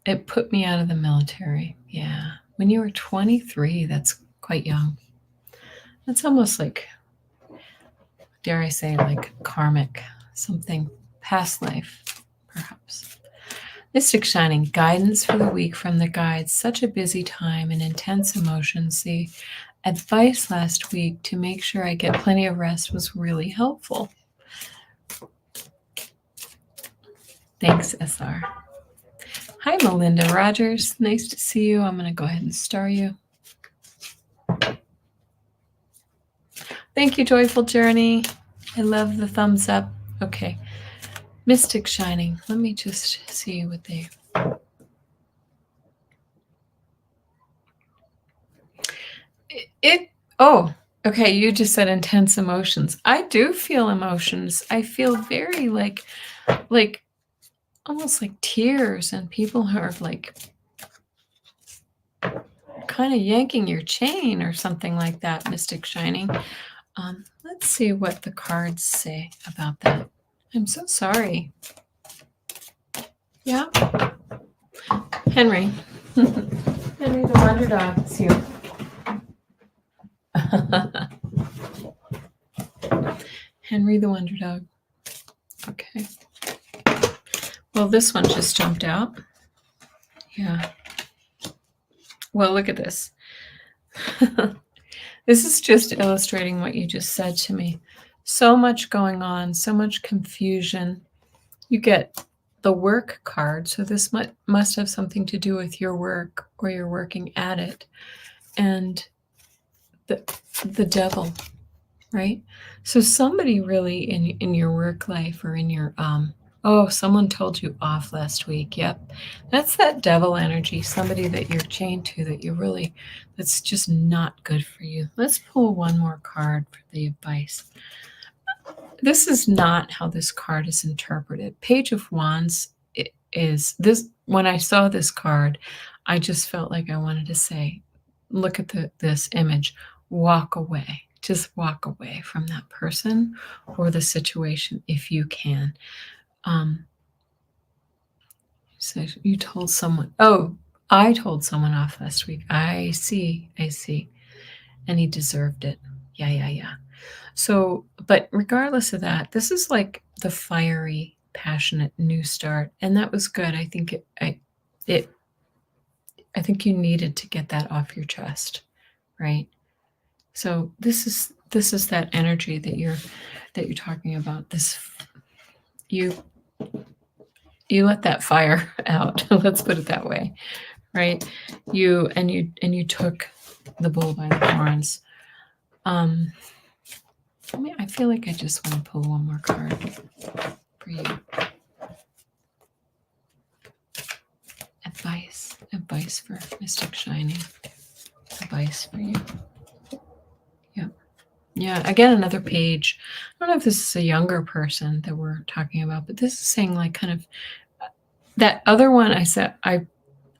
it put me out of the military. Yeah. When you were 23, that's quite young. That's almost like, dare I say, like karmic, something past life, perhaps. Mystic Shining, guidance for the week from the guides. Such a busy time and intense emotions. The advice last week to make sure I get plenty of rest was really helpful. Thanks, SR. Hi, Melinda Rogers. Nice to see you. I'm going to go ahead and star you. Thank you, Joyful Journey. I love the thumbs up. Okay. Mystic Shining. Let me just see what they... Oh, okay. You just said intense emotions. I do feel emotions. I feel very like almost like tears, and people who are like kind of yanking your chain or something like that, Mystic Shining. Let's see what the cards say about that. I'm so sorry. Yeah. Henry. Henry the Wonder Dog. It's you. Henry the Wonder Dog. Okay. Well, this one just jumped out. Yeah. Well, look at this. This is just illustrating what you just said to me. So much going on, so much confusion. You get the work card. So this must have something to do with your work or you're working at it. And the devil, right? So somebody really in your work life or in your someone told you off last week. Yep. That's that devil energy, somebody that you're chained to that's just not good for you. Let's pull one more card for the advice. This is not how this card is interpreted. Page of Wands is this. When I saw this card, I just felt like I wanted to say, look at this image, walk away. Just walk away from that person or the situation if you can. So you told someone, I told someone off last week. I see. And he deserved it. Yeah. So, but regardless of that, this is like the fiery, passionate new start. And that was good. I think I think you needed to get that off your chest, right? So this is that energy that you're talking about. This you let that fire out. Let's put it that way, right? You took the bull by the horns. I feel like I just want to pull one more card for you. Advice for Mystic Shining. Advice for you. Yep. Yeah, again, another page. I don't know if this is a younger person that we're talking about, but this is saying like kind of that other one I said, I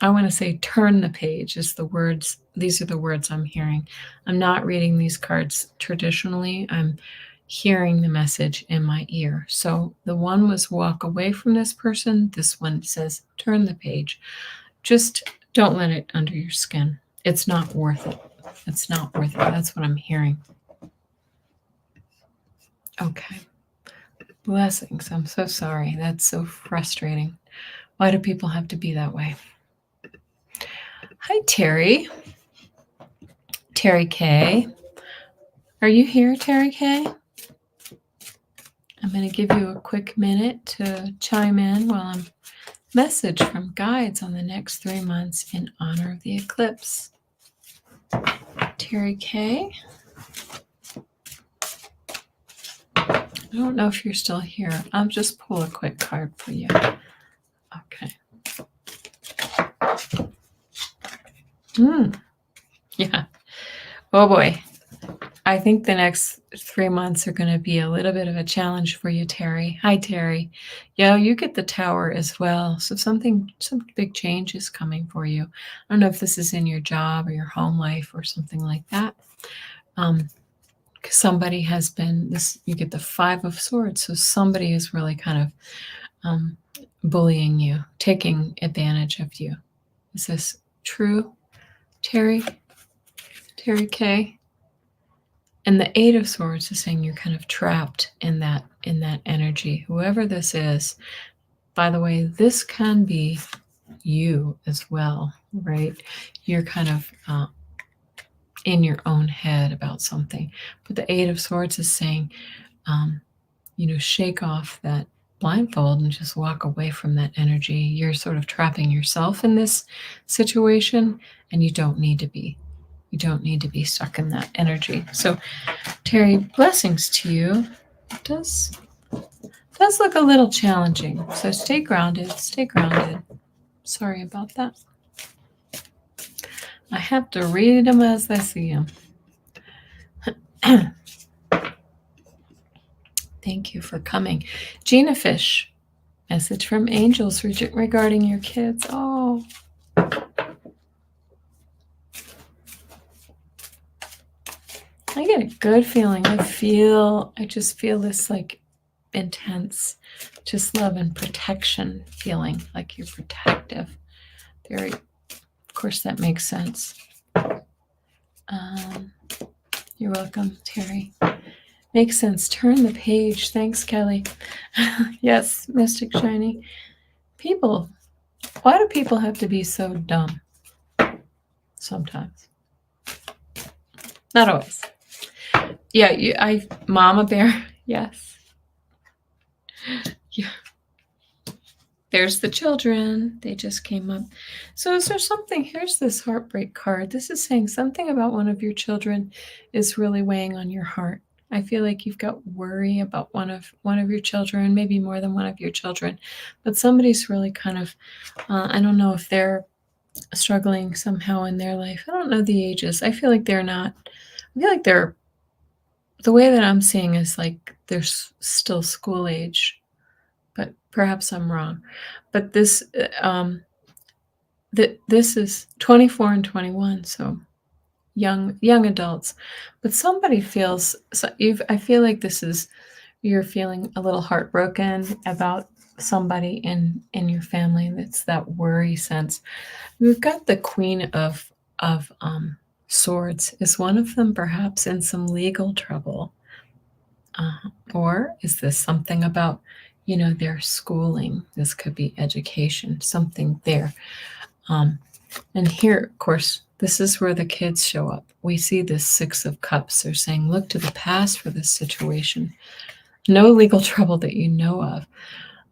want to say turn the page is the words. These are the words I'm hearing. I'm not reading these cards traditionally. I'm hearing the message in my ear. So the one was walk away from this person. This one says turn the page. Just don't let it under your skin. It's not worth it. It's not worth it. That's what I'm hearing. Okay. Blessings. I'm so sorry. That's so frustrating. Why do people have to be that way? Hi, Terry. Terry K. Are you here, Terry K? I'm going to give you a quick minute to chime in while I'm message from guides on the next 3 months in honor of the eclipse. Terry K. I don't know if you're still here. I'll just pull a quick card for you. Okay. Yeah. Oh boy. I think the next 3 months are going to be a little bit of a challenge for you, Terry. Hi, Terry. Yeah, you get the tower as well. So some big change is coming for you. I don't know if this is in your job or your home life or something like that. Somebody has been this. You get the 5 of Swords. So somebody is really kind of bullying you, taking advantage of you. Is this true, Terry? Terry K? And the 8 of Swords is saying you're kind of trapped in that energy. Whoever this is, by the way, this can be you as well, right? You're kind of in your own head about something. But the 8 of Swords is saying, shake off that blindfold and just walk away from that energy. You're sort of trapping yourself in this situation, and you don't need to be. You don't need to be stuck in that energy. So, Terry, blessings to you. It does look a little challenging. So stay grounded. Stay grounded. Sorry about that. I have to read them as I see them. Thank you for coming. Gina Fish, message from angels regarding your kids. Oh. I get a good feeling. I just feel this like intense, just love and protection feeling, like you're protective. Of course, that makes sense. You're welcome, Terry. Makes sense. Turn the page. Thanks, Kelly. Yes, Mystic Shiny. People, why do people have to be so dumb? Sometimes. Not always. Yeah, Mama Bear. Yes. Yeah. There's the children. They just came up. So is there something, here's this heartbreak card. This is saying something about one of your children is really weighing on your heart. I feel like you've got worry about one of your children, maybe more than one of your children, but somebody's really kind of, I don't know if they're struggling somehow in their life. I don't know the ages. I feel like they're not. I feel like they're, the way that I'm seeing is like they're still school age, but perhaps I'm wrong. But this is 24 and 21, so young adults. But somebody feels, so I feel like this is, you're feeling a little heartbroken about somebody in your family. That's that worry sense. We've got the Queen of Swords. Is one of them perhaps in some legal trouble? Or is this something about, their schooling? This could be education, something there. And here, of course, this is where the kids show up. We see this Six of Cups. They're saying, look to the past for this situation. No legal trouble that you know of.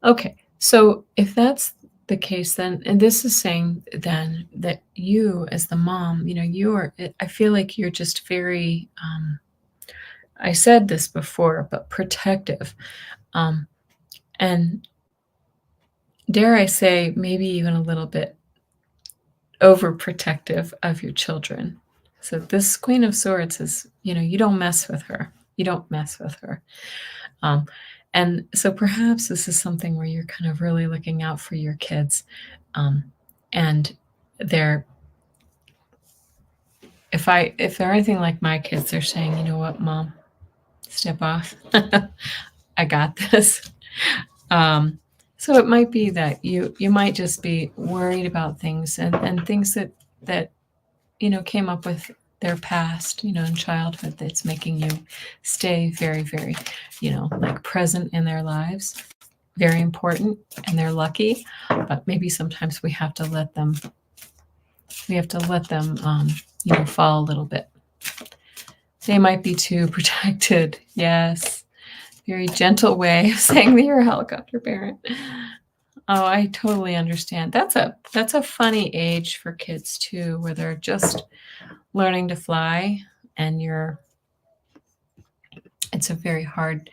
Okay, so if that's the case, then, and this is saying then that you, as the mom, I feel like you're just very, I said this before, but protective. And dare I say, maybe even a little bit overprotective of your children. So this Queen of Swords is, you don't mess with her. You don't mess with her. And so perhaps this is something where you're kind of really looking out for your kids. And they're, if they're anything like my kids, they're saying, you know what, mom, step off. I got this. So it might be that you might just be worried about things and things that came up with their past, in childhood, that's making you stay very, very, like present in their lives. Very important, and they're lucky, but maybe sometimes we have to let them fall a little bit. They might be too protected. Yes. Very gentle way of saying that you're a helicopter parent. Oh, I totally understand. That's a funny age for kids too, where they're just learning to fly, and it's a very hard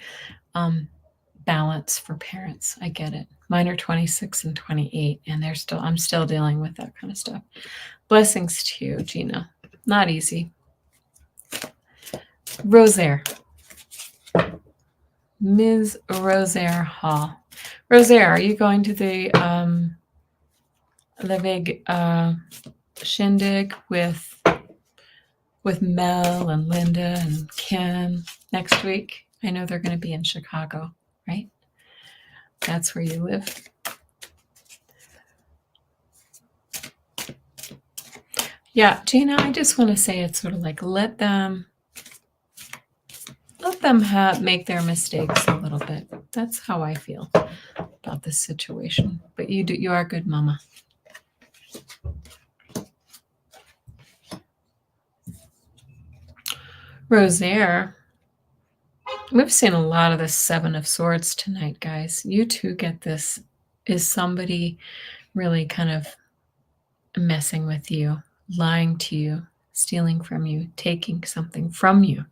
balance for parents. I get it. Mine are 26 and 28, and I'm still dealing with that kind of stuff. Blessings to you, Gina. Not easy. Rosaire. Ms. Rosaire Hall. Rosaire, are you going to the big shindig with Mel and Linda and Kim next week? I know they're going to be in Chicago, right? That's where you live. Yeah, Gina, I just want to say it's sort of like let them make their mistakes a little bit. That's how I feel about this situation. But you are a good mama. Rosaire, we've seen a lot of the Seven of Swords tonight, guys. You too get this. Is somebody really kind of messing with you, lying to you, stealing from you, taking something from you?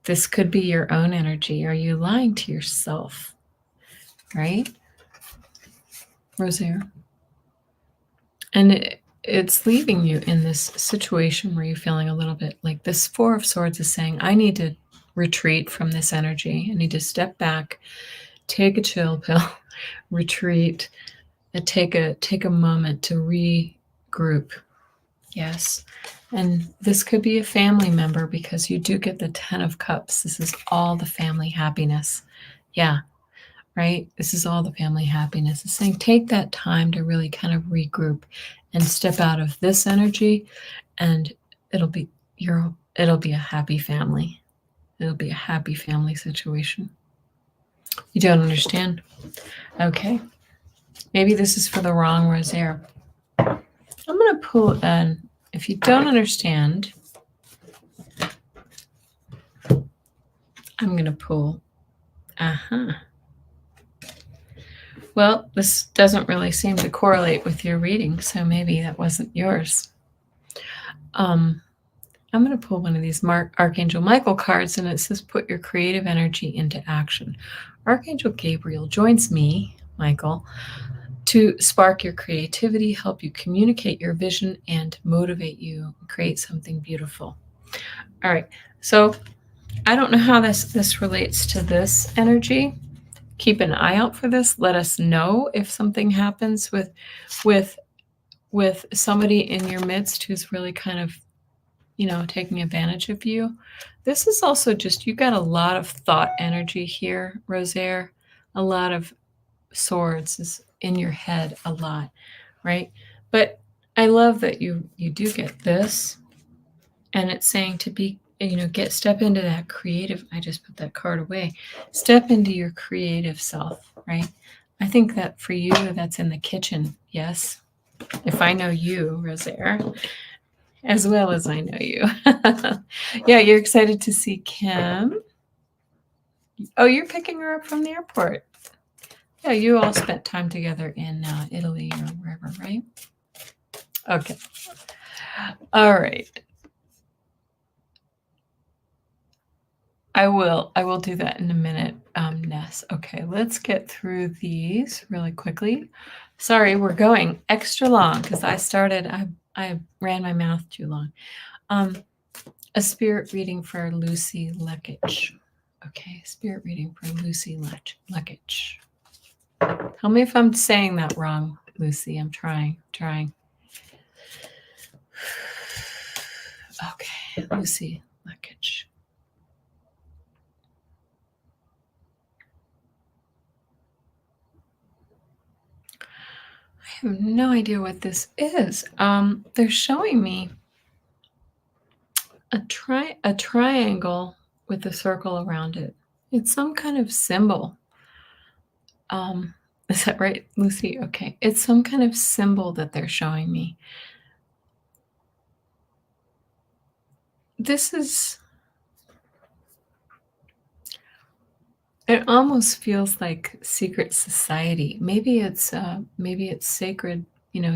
This could be your own energy. Are you lying to yourself? Right? Rosaire. And it's leaving you in this situation where you're feeling a little bit like this Four of Swords is saying, I need to retreat from this energy. I need to step back, take a chill pill, retreat, and take a moment to regroup. Yes. And this could be a family member, because you do get the 10 of Cups. This is all the family happiness. Yeah. Right? This is all the family happiness. It's saying take that time to really kind of regroup and step out of this energy, and it'll be a happy family. It'll be a happy family situation. You don't understand? Okay. Maybe this is for the wrong Rosaire. I'm going to pull an, if you don't understand, I'm going to pull, Well, this doesn't really seem to correlate with your reading, so maybe that wasn't yours. I'm going to pull one of these Archangel Michael cards, and it says, put your creative energy into action. Archangel Gabriel joins me, Michael, to spark your creativity, help you communicate your vision, and motivate you create something beautiful. All right, so I don't know how this relates to this energy. Keep an eye out for this. Let us know if something happens with somebody in your midst who's really kind of, taking advantage of you. This is also just, you got a lot of thought energy here, Rosaire. A lot of swords is in your head a lot, right? But I love that you do get this, and it's saying to be, step into that creative. I just put that card away. Step into your creative self, right? I think that for you, that's in the kitchen. Yes. If I know you, Rosaire, as well as I know you. Yeah, you're excited to see Kim. Oh, you're picking her up from the airport. Yeah, you all spent time together in Italy or wherever, right? Okay. All right. I will do that in a minute, Ness. Okay, let's get through these really quickly. Sorry, we're going extra long because I ran my mouth too long. A spirit reading for Lucy Lekich. Okay, spirit reading for Lucy Lekich. Tell me if I'm saying that wrong, Lucy. I'm trying. Okay, Lucy Lekich. I have no idea what this is. They're showing me a triangle with a circle around it. It's some kind of symbol. Is that right, Lucy? Okay. It's some kind of symbol that they're showing me. It almost feels like secret society. Maybe it's sacred,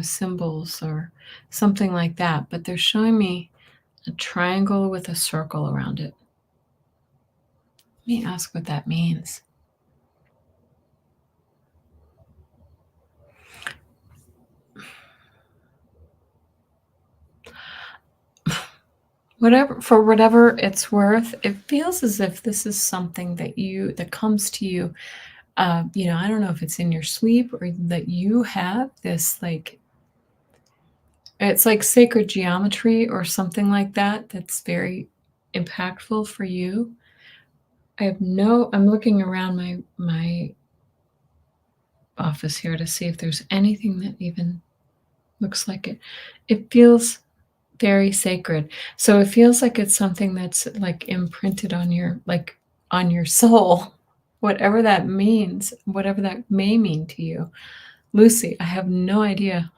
symbols or something like that. But they're showing me a triangle with a circle around it. Let me ask what that means. Whatever it's worth, it feels as if this is something that comes to you. I don't know if it's in your sleep or that you have this, like, it's like sacred geometry or something like that. That's very impactful for you. I'm looking around my office here to see if there's anything that even looks like it. It feels very sacred. So it feels like it's something that's like imprinted on your soul, whatever that means, whatever that may mean to you. Lucy, I have no idea.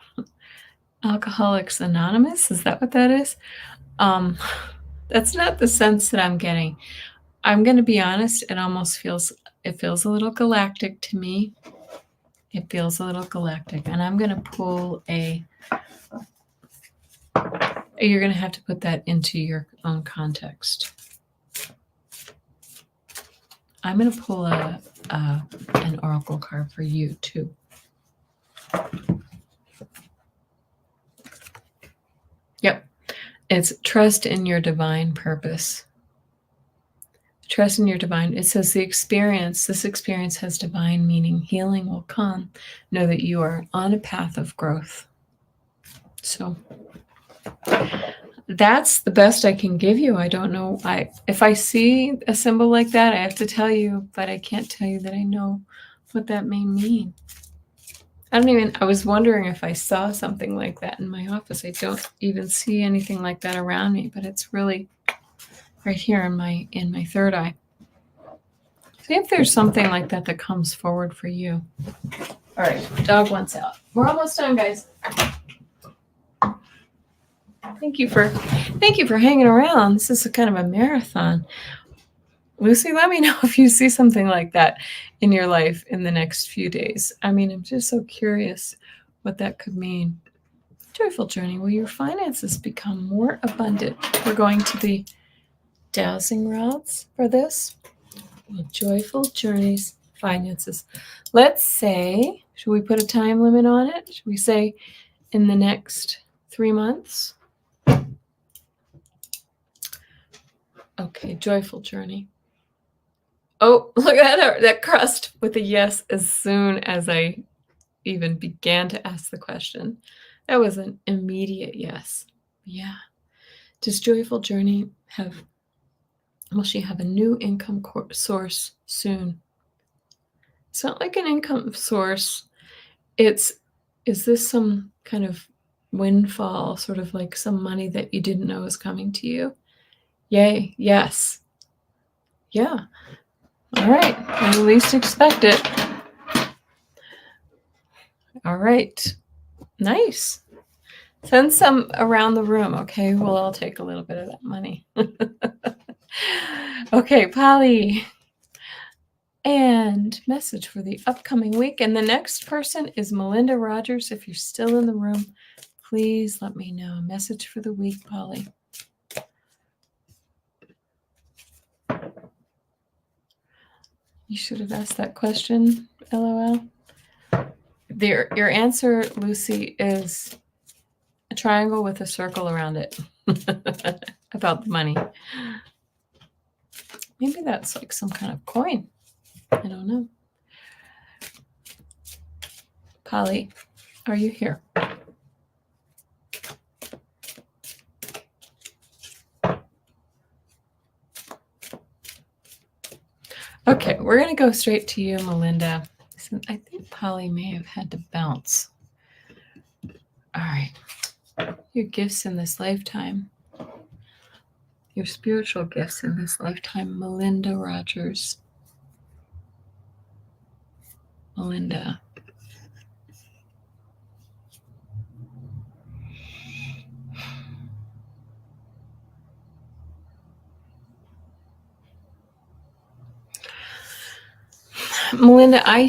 Alcoholics Anonymous, is that what that is? That's not the sense that I'm getting. I'm going to be honest, it feels a little galactic to me. It feels a little galactic, and I'm going to pull you're going to have to put that into your own context. I'm going to pull an oracle card for you too. Yep. It's trust in your divine purpose. Trust in your divine. It says this experience has divine meaning. Healing will come. Know that you are on a path of growth. So that's the best I can give you. I don't know. If I see a symbol like that, I have to tell you, but I can't tell you that I know what that may mean. I was wondering if I saw something like that in my office. I don't even see anything like that around me, but it's really right here in my third eye. See if there's something like that that comes forward for you. All right, dog wants out. We're almost done, guys. Thank you for hanging around. This is a kind of a marathon. Lucy, let me know if you see something like that in your life in the next few days. I mean, I'm just so curious what that could mean. Joyful journey, will your finances become more abundant? We're going to the dowsing rods for this. Well, joyful journeys, finances. Let's say, should we put a time limit on it? Should we say in the next 3 months? Okay, joyful journey. Oh, look at that, that crust with a yes as soon as I even began to ask the question. That was an immediate yes. Yeah. Does joyful journey will she have a new income source soon? It's not like an income source. Is this some kind of windfall, sort of like some money that you didn't know was coming to you? Yay, yes. Yeah. All right. When you least expect it. All right. Nice. Send some around the room, okay? We'll all take a little bit of that money. Okay, Polly. And message for the upcoming week. And the next person is Melinda Rogers. If you're still in the room, please let me know. Message for the week, Polly. You should have asked that question, LOL. Your answer, Lucy, is a triangle with a circle around it. About the money. Maybe that's like some kind of coin. I don't know. Polly, are you here? Okay, we're going to go straight to you, Melinda. I think Polly may have had to bounce. All right. Your gifts in this lifetime. Your spiritual gifts in this lifetime, Melinda Rogers. Melinda. Melinda, I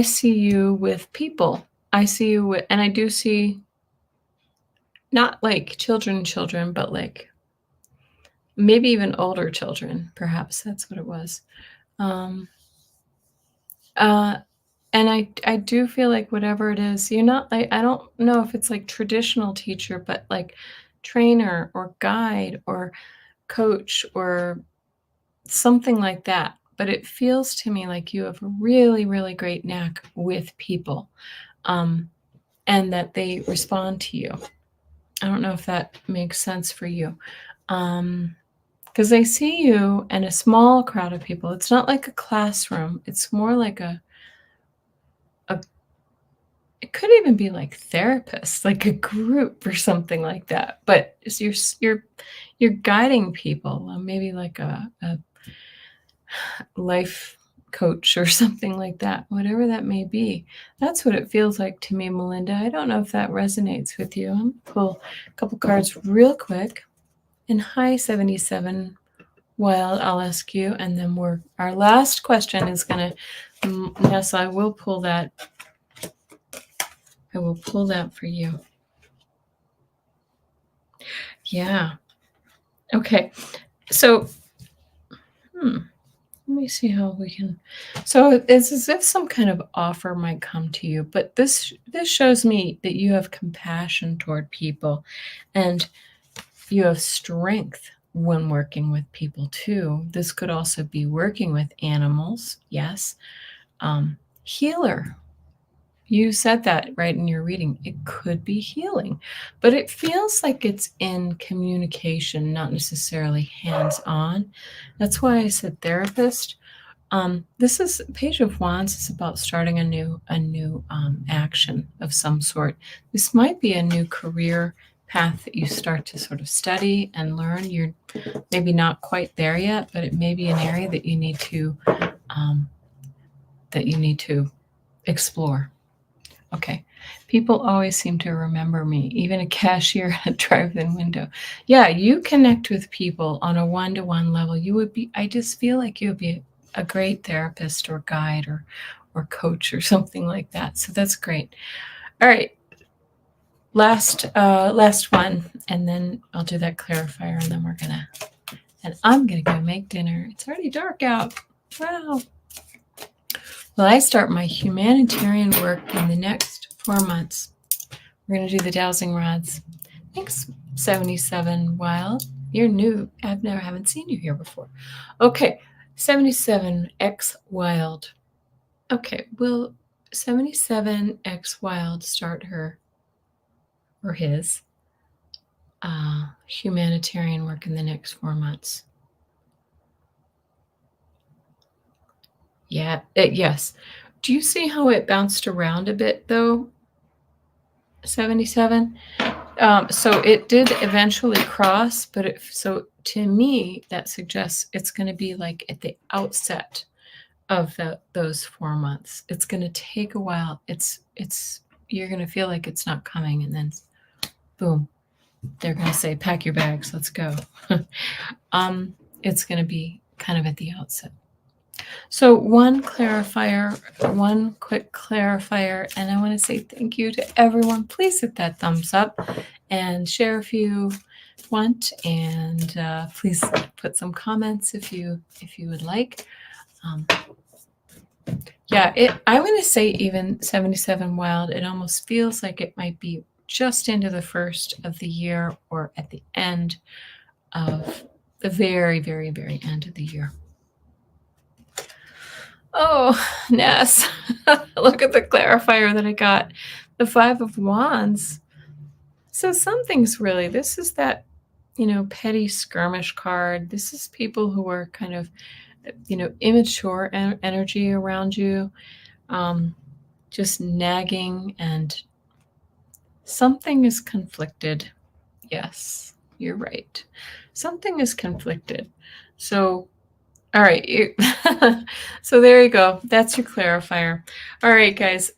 see you with people. I see you with, and I do see not like children, but like maybe even older children. Perhaps that's what it was. And I do feel like whatever it is, you're not like, I don't know if it's like traditional teacher, but like trainer or guide or coach or something like that. But it feels to me like you have a really, really great knack with people, and that they respond to you. I don't know if that makes sense for you. Because I see you and a small crowd of people. It's not like a classroom. It's more like it could even be like therapists, like a group or something like that. But you're guiding people, maybe like a life coach or something like that, whatever that may be. That's what it feels like to me, Melinda. I don't know if that resonates with you. I'm going to pull a couple cards real quick. And hi, 77 Wild, I'll ask you. And then our last question is going to, yes, I will pull that. I will pull that for you. Yeah. Okay. So, let me see how we can. So it's as if some kind of offer might come to you, but this shows me that you have compassion toward people, and you have strength when working with people too. This could also be working with animals. Yes. Healer. You said that right in your reading. It could be healing, but it feels like it's in communication, not necessarily hands-on. That's why I said therapist. This is Page of Wands is about starting a new action of some sort. This might be a new career path that you start to sort of study and learn. You're maybe not quite there yet, but it may be an area that you need to explore. Okay. People always seem to remember me, even a cashier at a drive-in window. Yeah, you connect with people on a one-to-one level. I just feel like you would be a great therapist or guide or coach or something like that. So that's great. All right. Last one, and then I'll do that clarifier, and then I'm gonna go make dinner. It's already dark out. Wow. Well, I start my humanitarian work in the next 4 months. We're going to do the dowsing rods. Thanks, 77 Wild. You're new. Haven't seen you here before. Okay, 77X Wild. Okay, will 77X Wild start her or his humanitarian work in the next 4 months? Yeah, yes. Do you see how it bounced around a bit though? 77? So it did eventually cross, but so to me, that suggests it's going to be like at the outset of those 4 months. It's going to take a while. You're going to feel like it's not coming, and then boom, they're going to say, pack your bags, let's go. It's going to be kind of at the outset. So one quick clarifier, and I want to say thank you to everyone. Please hit that thumbs up and share if you want, and please put some comments if you would like. I'm going to say even 77 Wild, it almost feels like it might be just into the first of the year or at the end of the very, very, very end of the year. Oh, Ness, look at the clarifier that I got. The 5 of Wands. So something's really, this is that, petty skirmish card. This is people who are kind of, immature energy around you, just nagging, and something is conflicted. Yes, you're right. Something is conflicted. So all right. So there you go. That's your clarifier. All right, guys.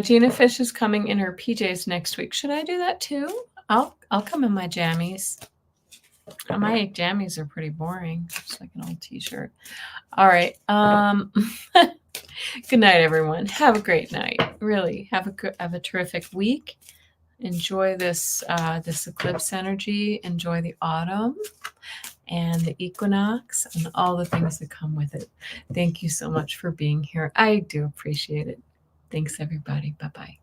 Gina Fish is coming in her PJs next week. Should I do that too? I'll come in my jammies. My jammies are pretty boring. Just like an old t-shirt. All right. Good night, everyone. Have a great night. Really, have a terrific week. Enjoy this eclipse energy. Enjoy the autumn and the equinox and all the things that come with it. Thank you so much for being here. I do appreciate it. Thanks, everybody. Bye-bye.